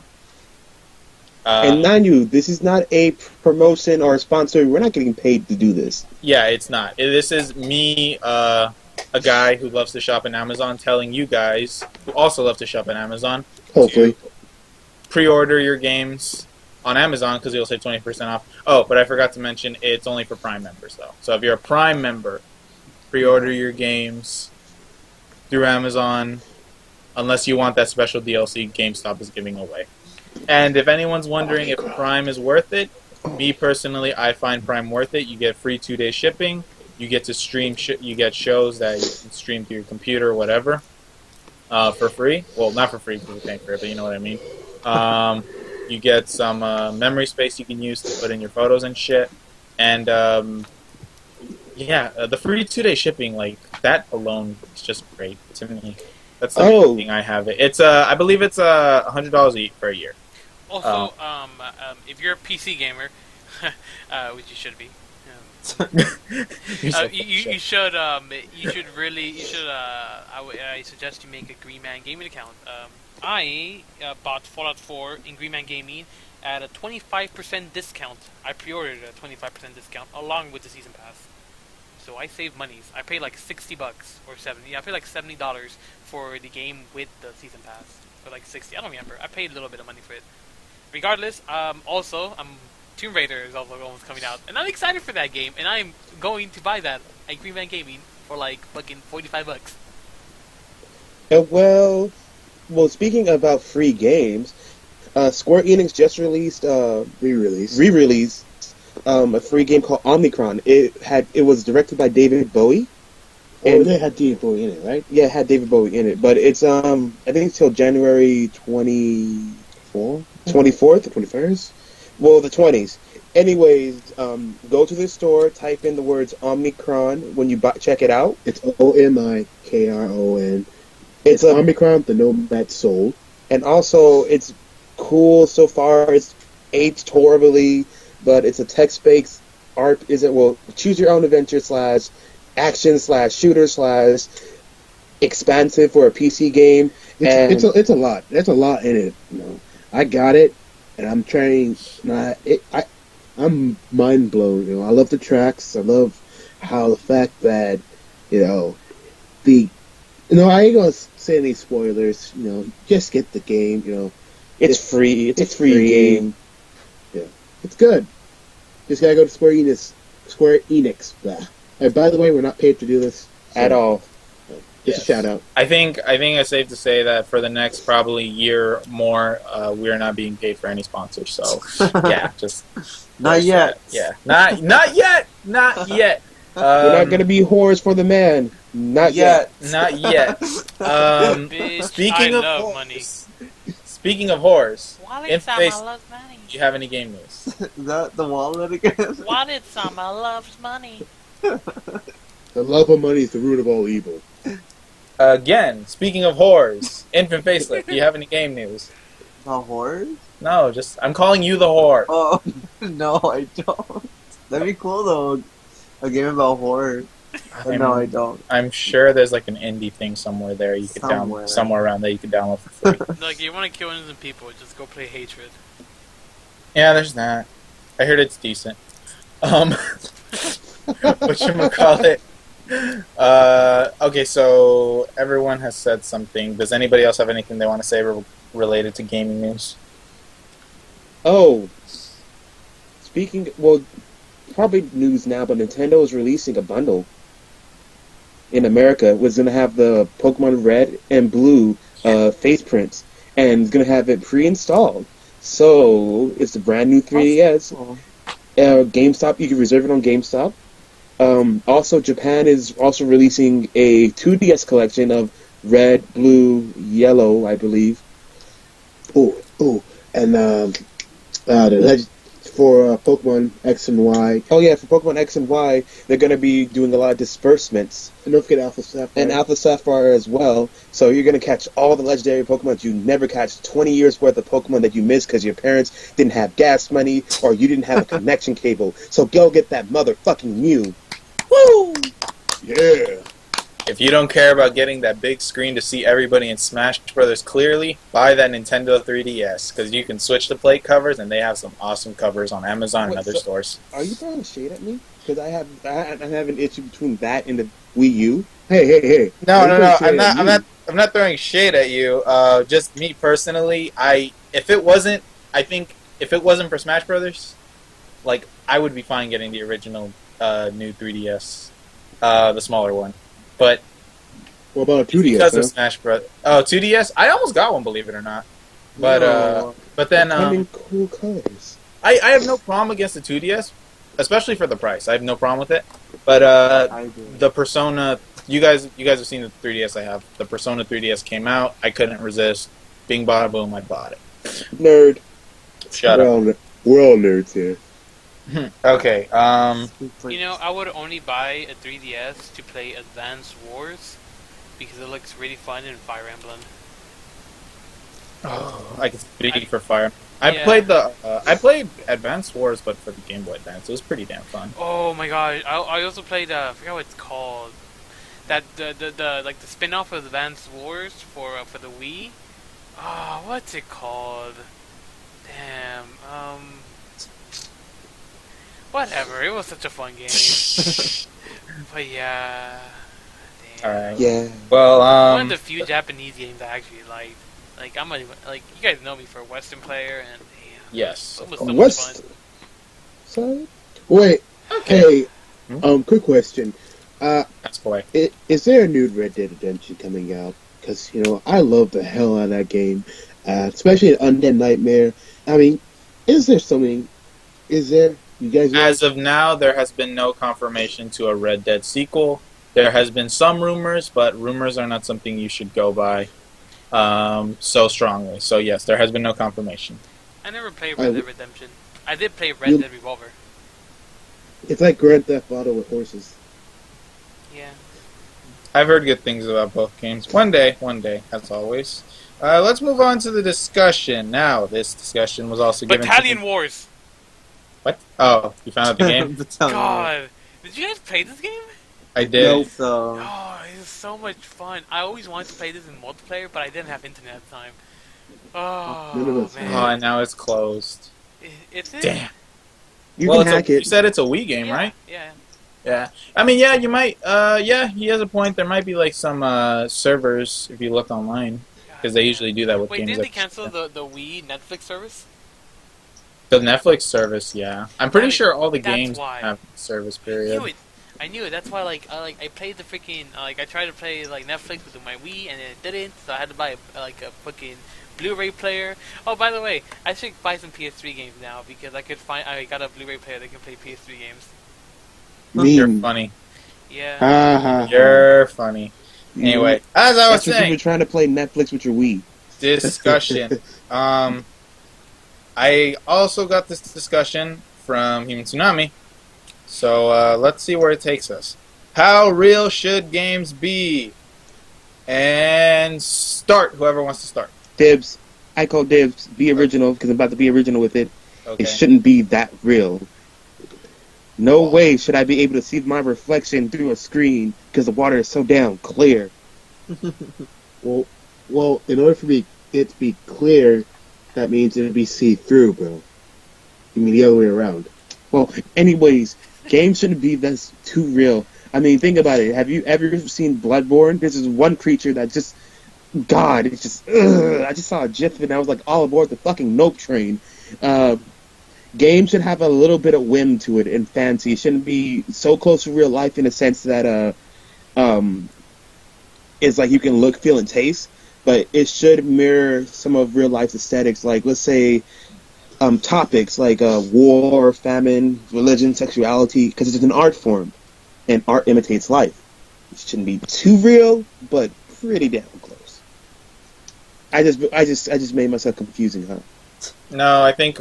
And mind you, this is not a promotion or a sponsor. We're not getting paid to do this. Yeah, it's not. This is me, a guy who loves to shop in Amazon, telling you guys who also love to shop in Amazon, Hopefully. to pre-order your games on Amazon because you'll save 20% off. Oh, but I forgot to mention it's only for Prime members though. So if you're a Prime member, pre-order your games through Amazon unless you want that special DLC GameStop is giving away. And if anyone's wondering if Prime is worth it, me personally, I find Prime worth it. You get free 2-day shipping. You get to stream. You get shows that you can stream through your computer or whatever for free. Well, not for free because you're paying for it, but you know what I mean. You get some memory space you can use to put in your photos and shit. And yeah, the free 2-day shipping, like that alone, is just great to me. That's the main thing I have it. It's I believe it's $100 for a year. Also, if you're a PC gamer, which you should be, you should I suggest you make a Green Man Gaming account. I bought Fallout 4 in Green Man Gaming at a 25% discount. I pre-ordered a 25% discount along with the season pass. So I save monies. I paid like $60 or $70. I paid like $70 for the game with the season pass. Or like 60. I don't remember. I paid a little bit of money for it. Regardless, also, Tomb Raider is also almost coming out, and I'm excited for that game, and I'm going to buy that at Green Man Gaming for like fucking $45. Well, speaking about free games, Square Enix just released re-released a free game called Omicron. It was directed by David Bowie. And they had David Bowie in it, right? Yeah, it had David Bowie in it, but it's I think it's till January 24th or 21st. Well, the 20s. Anyways, go to the store, type in the words Omicron when you check it out. It's Omikron. It's Omicron, the Nomad Soul. And also, it's cool so far. It's aged horribly, but it's a text-based art. Choose your own adventure / action / shooter / expansive for a PC game. It's a lot. There's a lot in it. You know, I got it, and I'm trying. I'm mind blown. You know, I love the tracks. I love how the fact that I ain't gonna say any spoilers. You know, just get the game. You know, it's free. It's a free game. Yeah, it's good. Just gotta go to Square Enix. Blah. And by the way, we're not paid to do this. at all. Just Yes. a shout out. I think it's safe to say that for the next probably year more, we are not being paid for any sponsors. So yeah, just Not yet. yeah, not yet, not yet. We're not gonna be whores for the man. Not yet. Not yet. Bitch, Speaking I of love whores, money. speaking of whores, Wallet Infamous, Sama loves money. do you have any game news? Is that the wallet again? Wallet Sama loves money. The love of money is the root of all evil. Again, speaking of whores, Infant Facelift, do you have any game news? The horse? No, just I'm calling you the whore. Oh, no, I don't. That'd be cool though. A game about horror. But no, I don't. I'm sure there's like an indie thing somewhere there you could Somewhere. download somewhere around there you could download for free. Like, you want to kill innocent people, just go play Hatred. Yeah, there's that. I heard it's decent. Whatchamacallit? Okay, so everyone has said something. Does anybody else have anything they want to say related to gaming news? Oh, speaking, well, probably news now, but Nintendo is releasing a bundle in America. Was going to have the Pokemon Red and Blue face prints, and is going to have it pre-installed. So it's a brand new 3DS. Oh, GameStop, you can reserve it on GameStop. Also, Japan is also releasing a 2DS collection of red, blue, yellow, I believe. And for Pokemon X and Y. Oh yeah, for Pokemon X and Y, they're going to be doing a lot of disbursements. And don't forget Alpha Sapphire. And Alpha Sapphire as well. So you're going to catch all the legendary Pokemon you never catch. 20 years worth of Pokemon that you missed because your parents didn't have gas money or you didn't have a connection cable. So go get that motherfucking Mew. Woo! Yeah. If you don't care about getting that big screen to see everybody in Smash Brothers clearly, buy that Nintendo 3DS because you can switch the plate covers and they have some awesome covers on Amazon and other stores. Are you throwing shade at me? Because I have an issue between that and the Wii U. Hey. No, Don't say that I'm not throwing shade at you. Just me personally, if it wasn't for Smash Brothers, like I would be fine getting the original new 3DS, the smaller one. But What about a 2DS? because Huh? of Smash Bros. Oh, 2DS. I almost got one, believe it or not. But No. but then Coming cool colors. I have no problem against the 2DS, especially for the price. I have no problem with it. But I do. the Persona, you guys have seen the 3DS I have. The Persona 3DS came out. I couldn't resist. Bing bada boom, I bought it. Nerd. Shut up. We're all nerds here. Okay. You know, I would only buy a 3DS to play Advance Wars because it looks really fun in Fire Emblem. I can speak for Fire. I Yeah. played Advance Wars, but for the Game Boy Advance, it was pretty damn fun. Oh my god! I also played I forgot what it's called. That the like the spin-off of Advance Wars for the Wii. Oh, what's it called? Damn. Whatever. It was such a fun game. But yeah. Damn. All right. Yeah. Well, One of the few Japanese games I actually liked. Like I'm not even like you guys know me for a Western player, and damn, yes. it was so much West fun. side? Wait. Okay. Hey. Quick question. That's boy. Is there a new Red Dead Redemption coming out? Because, I love the hell out of that game. Especially Undead Nightmare. I mean, is there something? Is there? You guys know? As of now, there has been no confirmation to a Red Dead sequel. There has been some rumors, but rumors are not something you should go by so strongly. So yes, there has been no confirmation. I never played Red Dead Redemption. I did play Red Dead Revolver. It's like Grand Theft Auto with horses. Yeah. I've heard good things about both games. One day, as always. Let's move on to the discussion. Now, this discussion was also given Battalion Wars. What? Oh, you found out the game? God, did you guys play this game? I did. Nope. So Oh, it was so much fun. I always wanted to play this in multiplayer, but I didn't have internet at the time. Oh, None of us Oh, man. and now it's closed. It's it? Damn. You Well, can hack you it. said it's a Wii game, Yeah, right? Yeah. Yeah. I mean, yeah, you might. Yeah, he has a point. There might be like some servers if you look online, because they usually do that with Wait, games. didn't they that- cancel the Wii Netflix service? The Netflix service? Yeah, I'm pretty Right, sure all the that's games why. have service I period. knew it. I knew it. That's why, I played the freaking I tried to play like Netflix with my Wii, and it didn't. So I had to buy a fucking Blu-ray player. Oh, by the way, I should buy some PS3 games now because I got a Blu-ray player that can play PS3 games. You're Mean. funny. Yeah. Ha ha ha. You're funny. You- Anyway, as I was That's what you were saying, trying to play Netflix with your Wii. discussion. I also got this discussion from Human Tsunami, so let's see where it takes us. How real should games be? And start, whoever wants to start. Dibs. I call dibs. Be original because I'm about to be original with it. Okay. It shouldn't be that real. No way should I be able to see my reflection through a screen because the water is so damn clear. Well, in order for it to be clear, that means it'll be see-through, bro. You mean the other way around. Well, anyways, games shouldn't be this too real. I mean, think about it. Have you ever seen Bloodborne? This is one creature that just, God, it's just, ugh. I just saw a GIF and I was like all aboard the fucking Nope train. Games should have a little bit of whim to it and fancy. It shouldn't be so close to real life in a sense that it's like you can look, feel, and taste. But it should mirror some of real life's aesthetics. Like, let's say, topics like war, famine, religion, sexuality, because it's an art form, and art imitates life. It shouldn't be too real, but pretty damn close. I just made myself confusing, huh? No, I think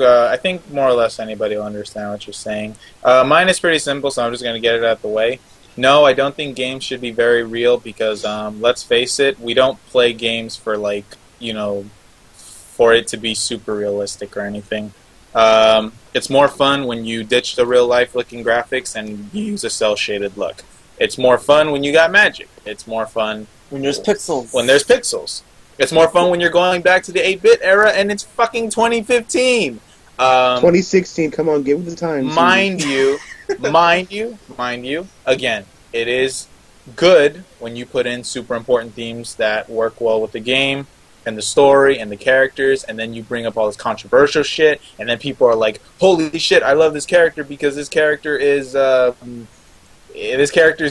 more or less anybody will understand what you're saying. Mine is pretty simple, so I'm just going to get it out of the way. No, I don't think games should be very real because, let's face it, we don't play games for, for it to be super realistic or anything. It's more fun when you ditch the real-life-looking graphics and you use a cel-shaded look. It's more fun when you got magic. It's more fun When there's pixels. when there's pixels. It's more fun when you're going back to the 8-bit era and it's fucking 2015. 2016, come on, get with the times. Mind you, again, it is good when you put in super important themes that work well with the game and the story and the characters, and then you bring up all this controversial shit, and then people are like, holy shit, I love this character because this character is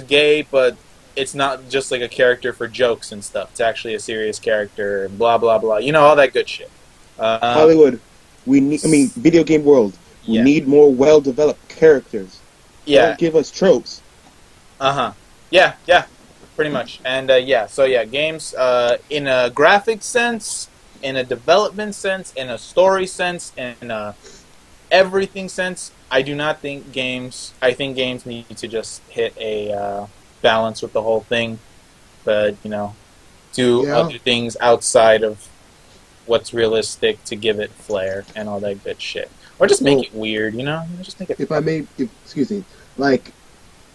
gay, but it's not just like a character for jokes and stuff. It's actually a serious character, and blah, blah, blah. You know, all that good shit. Hollywood, video game world, we Yeah. need more well-developed characters. Yeah. Don't give us tropes. Yeah, pretty much. And games in a graphic sense, in a development sense, in a story sense, in a everything sense, I do not think games. I think games need to just hit a balance with the whole thing, but do other things outside of what's realistic to give it flair and all that good shit, or just make it weird. Just make it. Excuse me,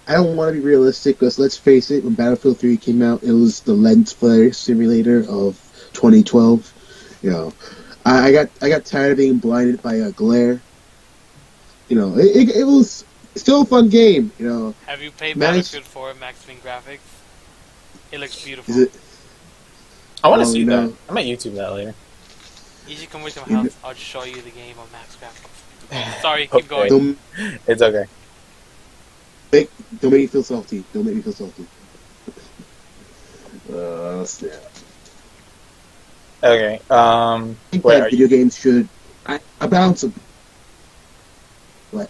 I don't want to be realistic, because let's face it, when Battlefield 3 came out, it was the lens flare simulator of 2012. I got tired of being blinded by a glare. It was still a fun game. Have you played Max- Battlefield 4 Max Swing graphics? It looks beautiful. Is it? I want to Oh, see you that. know. I might YouTube that later. You should come with my house. I'll just show you the game on Max graphics. Sorry, keep going. Don't It's okay. make me feel salty. Don't make me feel salty. Snap. Okay. I think Where that are video you? games should a balance of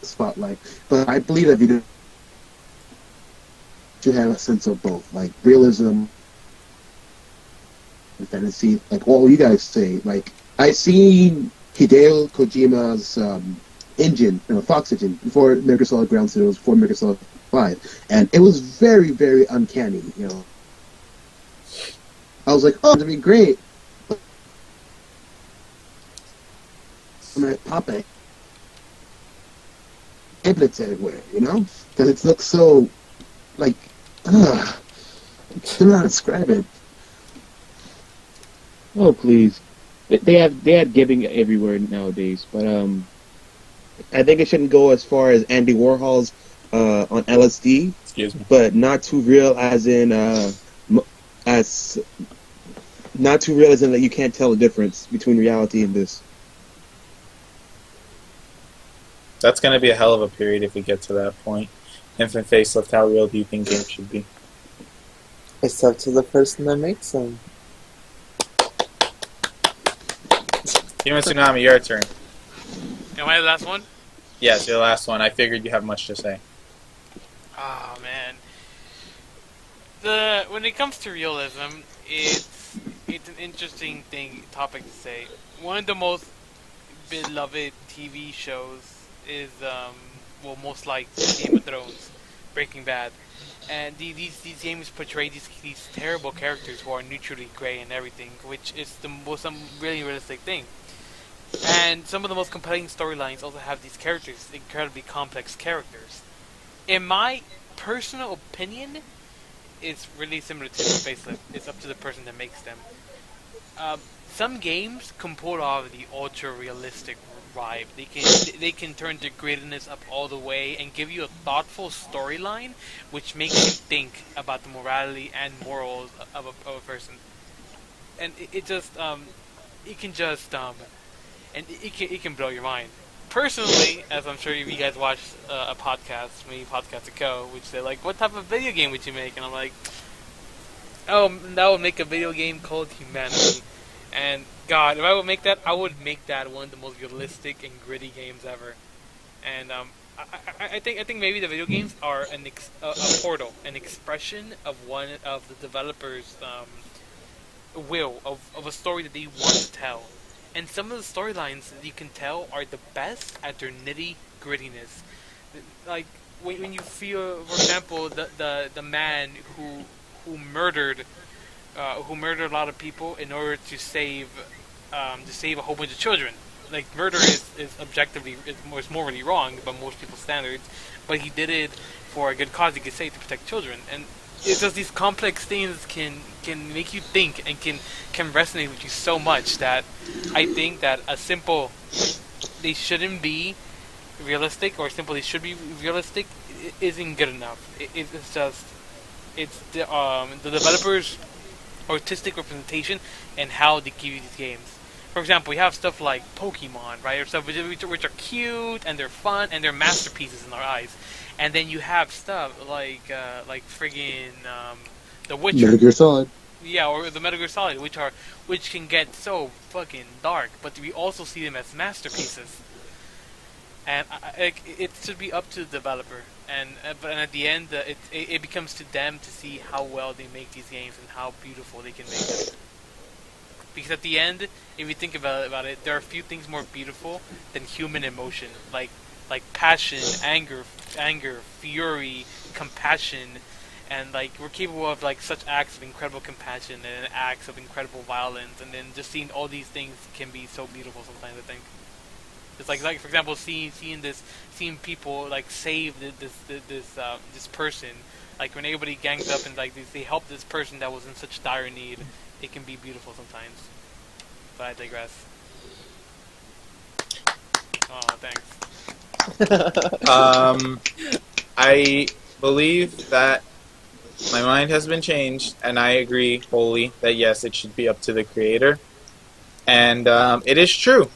spotlight, but I believe that video should have a sense of both, like realism and fantasy. Like all you guys say, I seen Hideo Kojima's engine, Fox engine, before Metal Gear Solid Ground Zeroes, before Metal Gear Solid 5, and it was very, very uncanny. I was like, oh, it's gonna be great. I'm gonna pop it. Tablets everywhere, because it looks so, I don't know how to describe it. Oh please, they had giving everywhere nowadays, but I think it shouldn't go as far as Andy Warhol's on LSD, Excuse me. but not too real as in not too real as in that you can't tell the difference between reality and this. That's going to be a hell of a period if we get to that point. Infant Facelift, how real do you think games should be? It's up to the person that makes them. Human Tsunami, your turn. Am I the last one? Yes, your last one. I figured you have much to say. Oh man. When it comes to realism, it's an interesting topic to say. One of the most beloved TV shows is most like Game of Thrones, Breaking Bad, and these games portray these terrible characters who are neutrally gray and everything, which is some really realistic thing. And some of the most compelling storylines also have these characters, incredibly complex characters. In my personal opinion, it's really similar to the facelift. It's up to the person that makes them. Some games can pull off the ultra realistic vibe. They can turn the grittiness up all the way and give you a thoughtful storyline, which makes you think about the morality and morals of a person. And it can just and it can blow your mind. Personally, as I'm sure you guys watched a podcast, maybe podcast ago, which they're like, "What type of video game would you make?" And I'm like, "Oh, that would make a video game called Humanity." And God, if I would make that, I would make that one of the most realistic and gritty games ever. And I think maybe the video games are a portal, an expression of one of the developers' will of a story that they want to tell. And some of the storylines that you can tell are the best at their nitty grittiness. Like when you feel, for example, the man who murdered a lot of people in order to save a whole bunch of children. Like murder is objectively is morally wrong by most people's standards, but he did it for a good cause. You could say to protect children, and it's just these complex things can make you think and can resonate with you so much that I think that they shouldn't be realistic or simple they should be realistic isn't good enough. It's the developers' artistic representation and how they give you these games. For example, we have stuff like Pokemon, right? Or stuff which are cute and they're fun and they're masterpieces in our eyes. And then you have stuff like friggin' The Witcher. Metal Gear Solid. Yeah, or the Metal Gear Solid, which can get so fucking dark, but we also see them as masterpieces. And it should be up to the developer, but at the end, it becomes to them to see how well they make these games and how beautiful they can make them. Because at the end, if you think about it, there are few things more beautiful than human emotion, like passion, anger, fury, compassion, and like we're capable of like such acts of incredible compassion and acts of incredible violence, and then just seeing all these things can be so beautiful sometimes. I think it's like for example, seeing people like save this person, like when everybody gangs up and like they help this person that was in such dire need. It can be beautiful sometimes. But I digress. Oh, thanks. I believe that my mind has been changed, and I agree wholly that yes, it should be up to the creator. And it is true,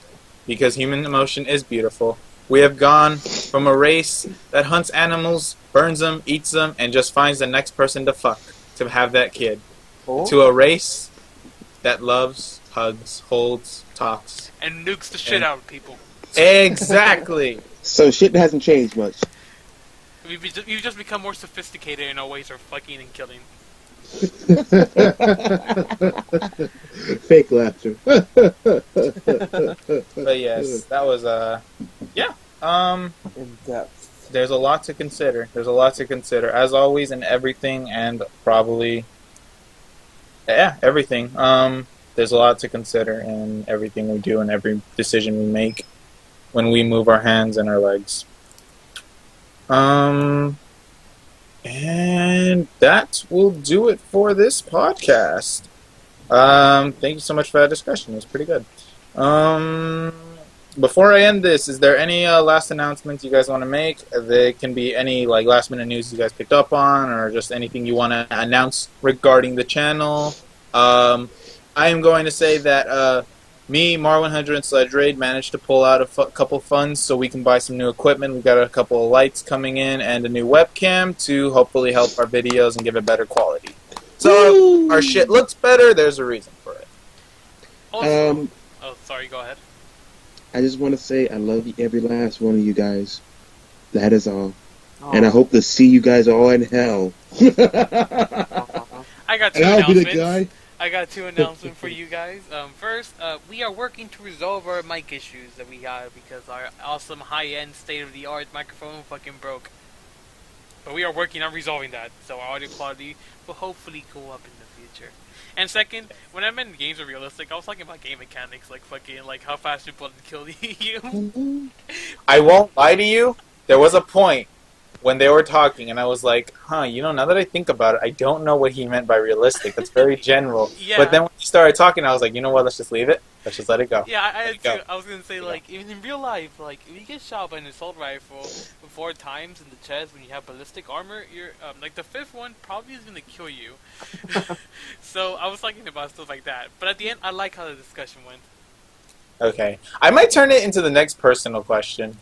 because human emotion is beautiful. We have gone from a race that hunts animals, burns them, eats them, and just finds the next person to fuck to have that kid, to a race that loves, hugs, holds, talks, and nukes the shit out of people. Exactly. So shit hasn't changed much. We've just become more sophisticated in our ways of fucking and killing. Fake laughter. But yes, that was yeah. In depth. There's a lot to consider. As always in everything, and probably everything. There's a lot to consider in everything we do and every decision we make when we move our hands and our legs. And that will do it for this podcast. Thank you so much for that discussion. It was pretty good. Before I end this, is there any last announcements you guys want to make? There can be any like last minute news you guys picked up on, or just anything you want to announce regarding the channel. I am going to say that Me, Mar100, and Sledge Raid managed to pull out a couple funds so we can buy some new equipment. We got a couple of lights coming in and a new webcam to hopefully help our videos and give it better quality. So if our shit looks better, there's a reason for it. Also, oh, sorry, go ahead. I just want to say I love every last one of you guys. That is all. And I hope to see you guys all in hell. I got two And I'll be the announcements. guy. I got two announcements for you guys. First, we are working to resolve our mic issues that we got because our awesome high-end, state-of-the-art microphone fucking broke. But we are working on resolving that, so our audio quality will hopefully go up in the future. And second, when I meant games are realistic, I was talking about game mechanics, like fucking, like how fast people kill you. I won't lie to you. There was a point when they were talking, and I was like, now that I think about it, I don't know what he meant by realistic. That's very general. Yeah. But then when he started talking, I was like, you know what, let's just leave it. Let's just let it go. Yeah, Go. I was gonna say, like, even in real life, like, if you get shot by an assault rifle 4 times in the chest when you have ballistic armor, you're, like, the 5th one probably is gonna kill you. So, I was talking about stuff like that. But at the end, I like how the discussion went. Okay. I might turn it into the next personal question.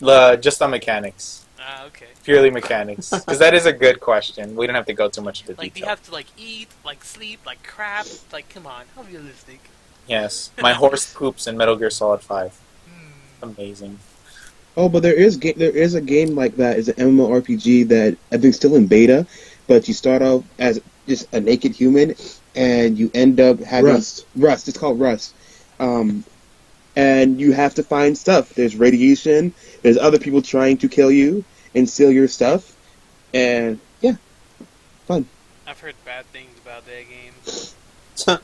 Just on mechanics. Okay. Purely mechanics. Because that is a good question. We don't have to go too much into Like, do you detail. have to, like, eat, like, sleep, like, crap? Like, come on, how realistic? Yes. My horse poops in Metal Gear Solid 5. Hmm. Amazing. Oh, but there is a game like that. It's an MMORPG that I think still in beta, but you start off as just a naked human, and you end up having Rust. Rust. It's called Rust, and you have to find stuff. There's radiation. There's other people trying to kill you and steal your stuff, and yeah, fun. I've heard bad things about that game.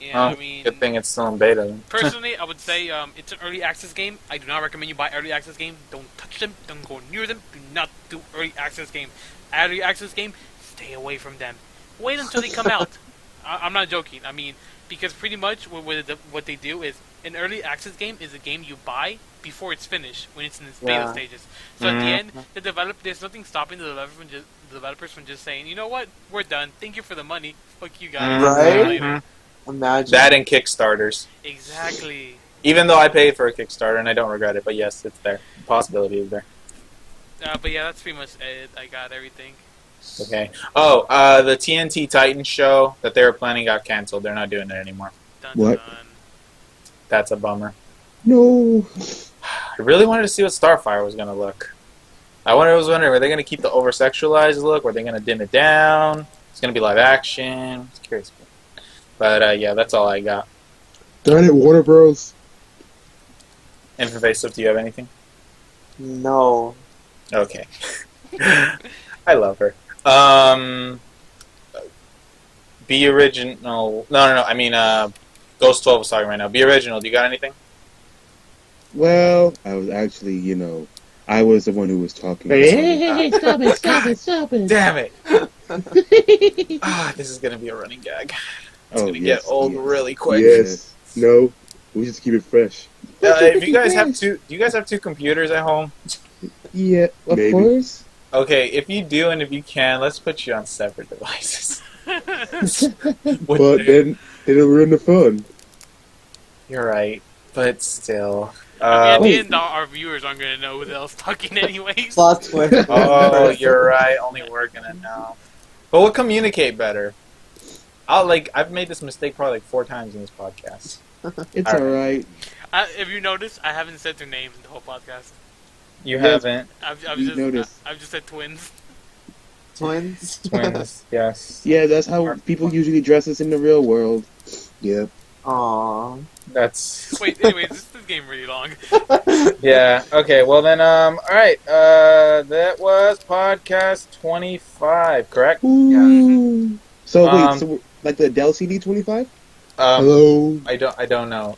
Yeah, I mean, Good thing it's still in beta. Then. personally, I would say it's an early access game. I do not recommend you buy early access games. Don't touch them. Don't go near them. Do not do early access game. Early access game, stay away from them. Wait until they come out. I'm not joking. I mean, because pretty much what they do is an early access game is a game you buy before it's finished when it's in its beta Yeah. stages. So at the end, there's nothing stopping the developers from just saying, you know what, we're done. Thank you for the money. Fuck you guys. Right? Later. Imagine. That and Kickstarters. Exactly. Even though I paid for a Kickstarter and I don't regret it, but yes, it's there. The possibility is there. But yeah, that's pretty much it. I got everything. Okay. Oh, the TNT Titan show that they were planning got canceled. They're not doing it anymore. Dun, What? dun. That's a bummer. No. I really wanted to see what Starfire was going to look. I was wondering, were they going to keep the over-sexualized look? Were they going to dim it down? It's going to be live action. I was curious. But yeah, that's all I got. Darn it, Warner Bros. And for Facebook, do you have anything? No. Okay. I love her. Be original. No. I mean, Ghost 12 was talking right now. Be original. Do you got anything? Well, I was actually, I was the one who was talking. Hey, stop it. Damn it! This is gonna be a running gag. It's gonna get old really quick. Yes. No. We just keep it fresh. If you guys have do you guys have two computers at home? Yeah, of Maybe. course. Okay, if you do and if you can, let's put you on separate devices. But then it'll ruin the fun. You're right, but still. I mean, at the Wait. end, our viewers aren't going to know who else talking anyways. Plot twist. Oh, you're right. Only we're gonna know. But we'll communicate better. I've made this mistake probably 4 times in this podcast. It's All alright. If you notice, I haven't said their names in the whole podcast. You haven't. I've You noticed. just said twins. Twins. Twins, yes. Yeah, that's how people usually dress us in the real world. Yep. Aww. That's Wait, anyways, this game really long. yeah. Okay. Well then, all right. That was podcast 25, correct? Ooh. So wait, Um, so like the Dell CD 25? Hello. I don't know.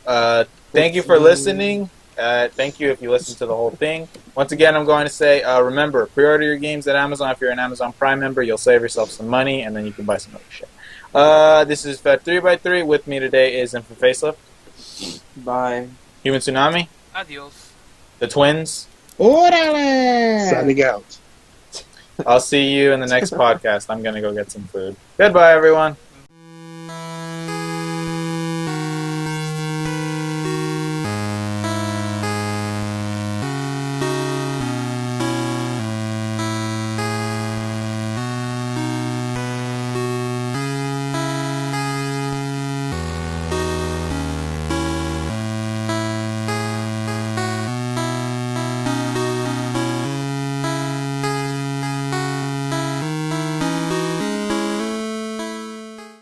Thank you for listening. Thank you if you listened to the whole thing. Once again, I'm going to say, remember, pre-order your games at Amazon. If you're an Amazon Prime member, you'll save yourself some money, and then you can buy some other shit. This is Fed 3x3. With me today is Infant Facelift, Bye. Human Tsunami, Adios. the Twins. Orale! Signing out. I'll see you in the next podcast. I'm going to go get some food. Goodbye, everyone.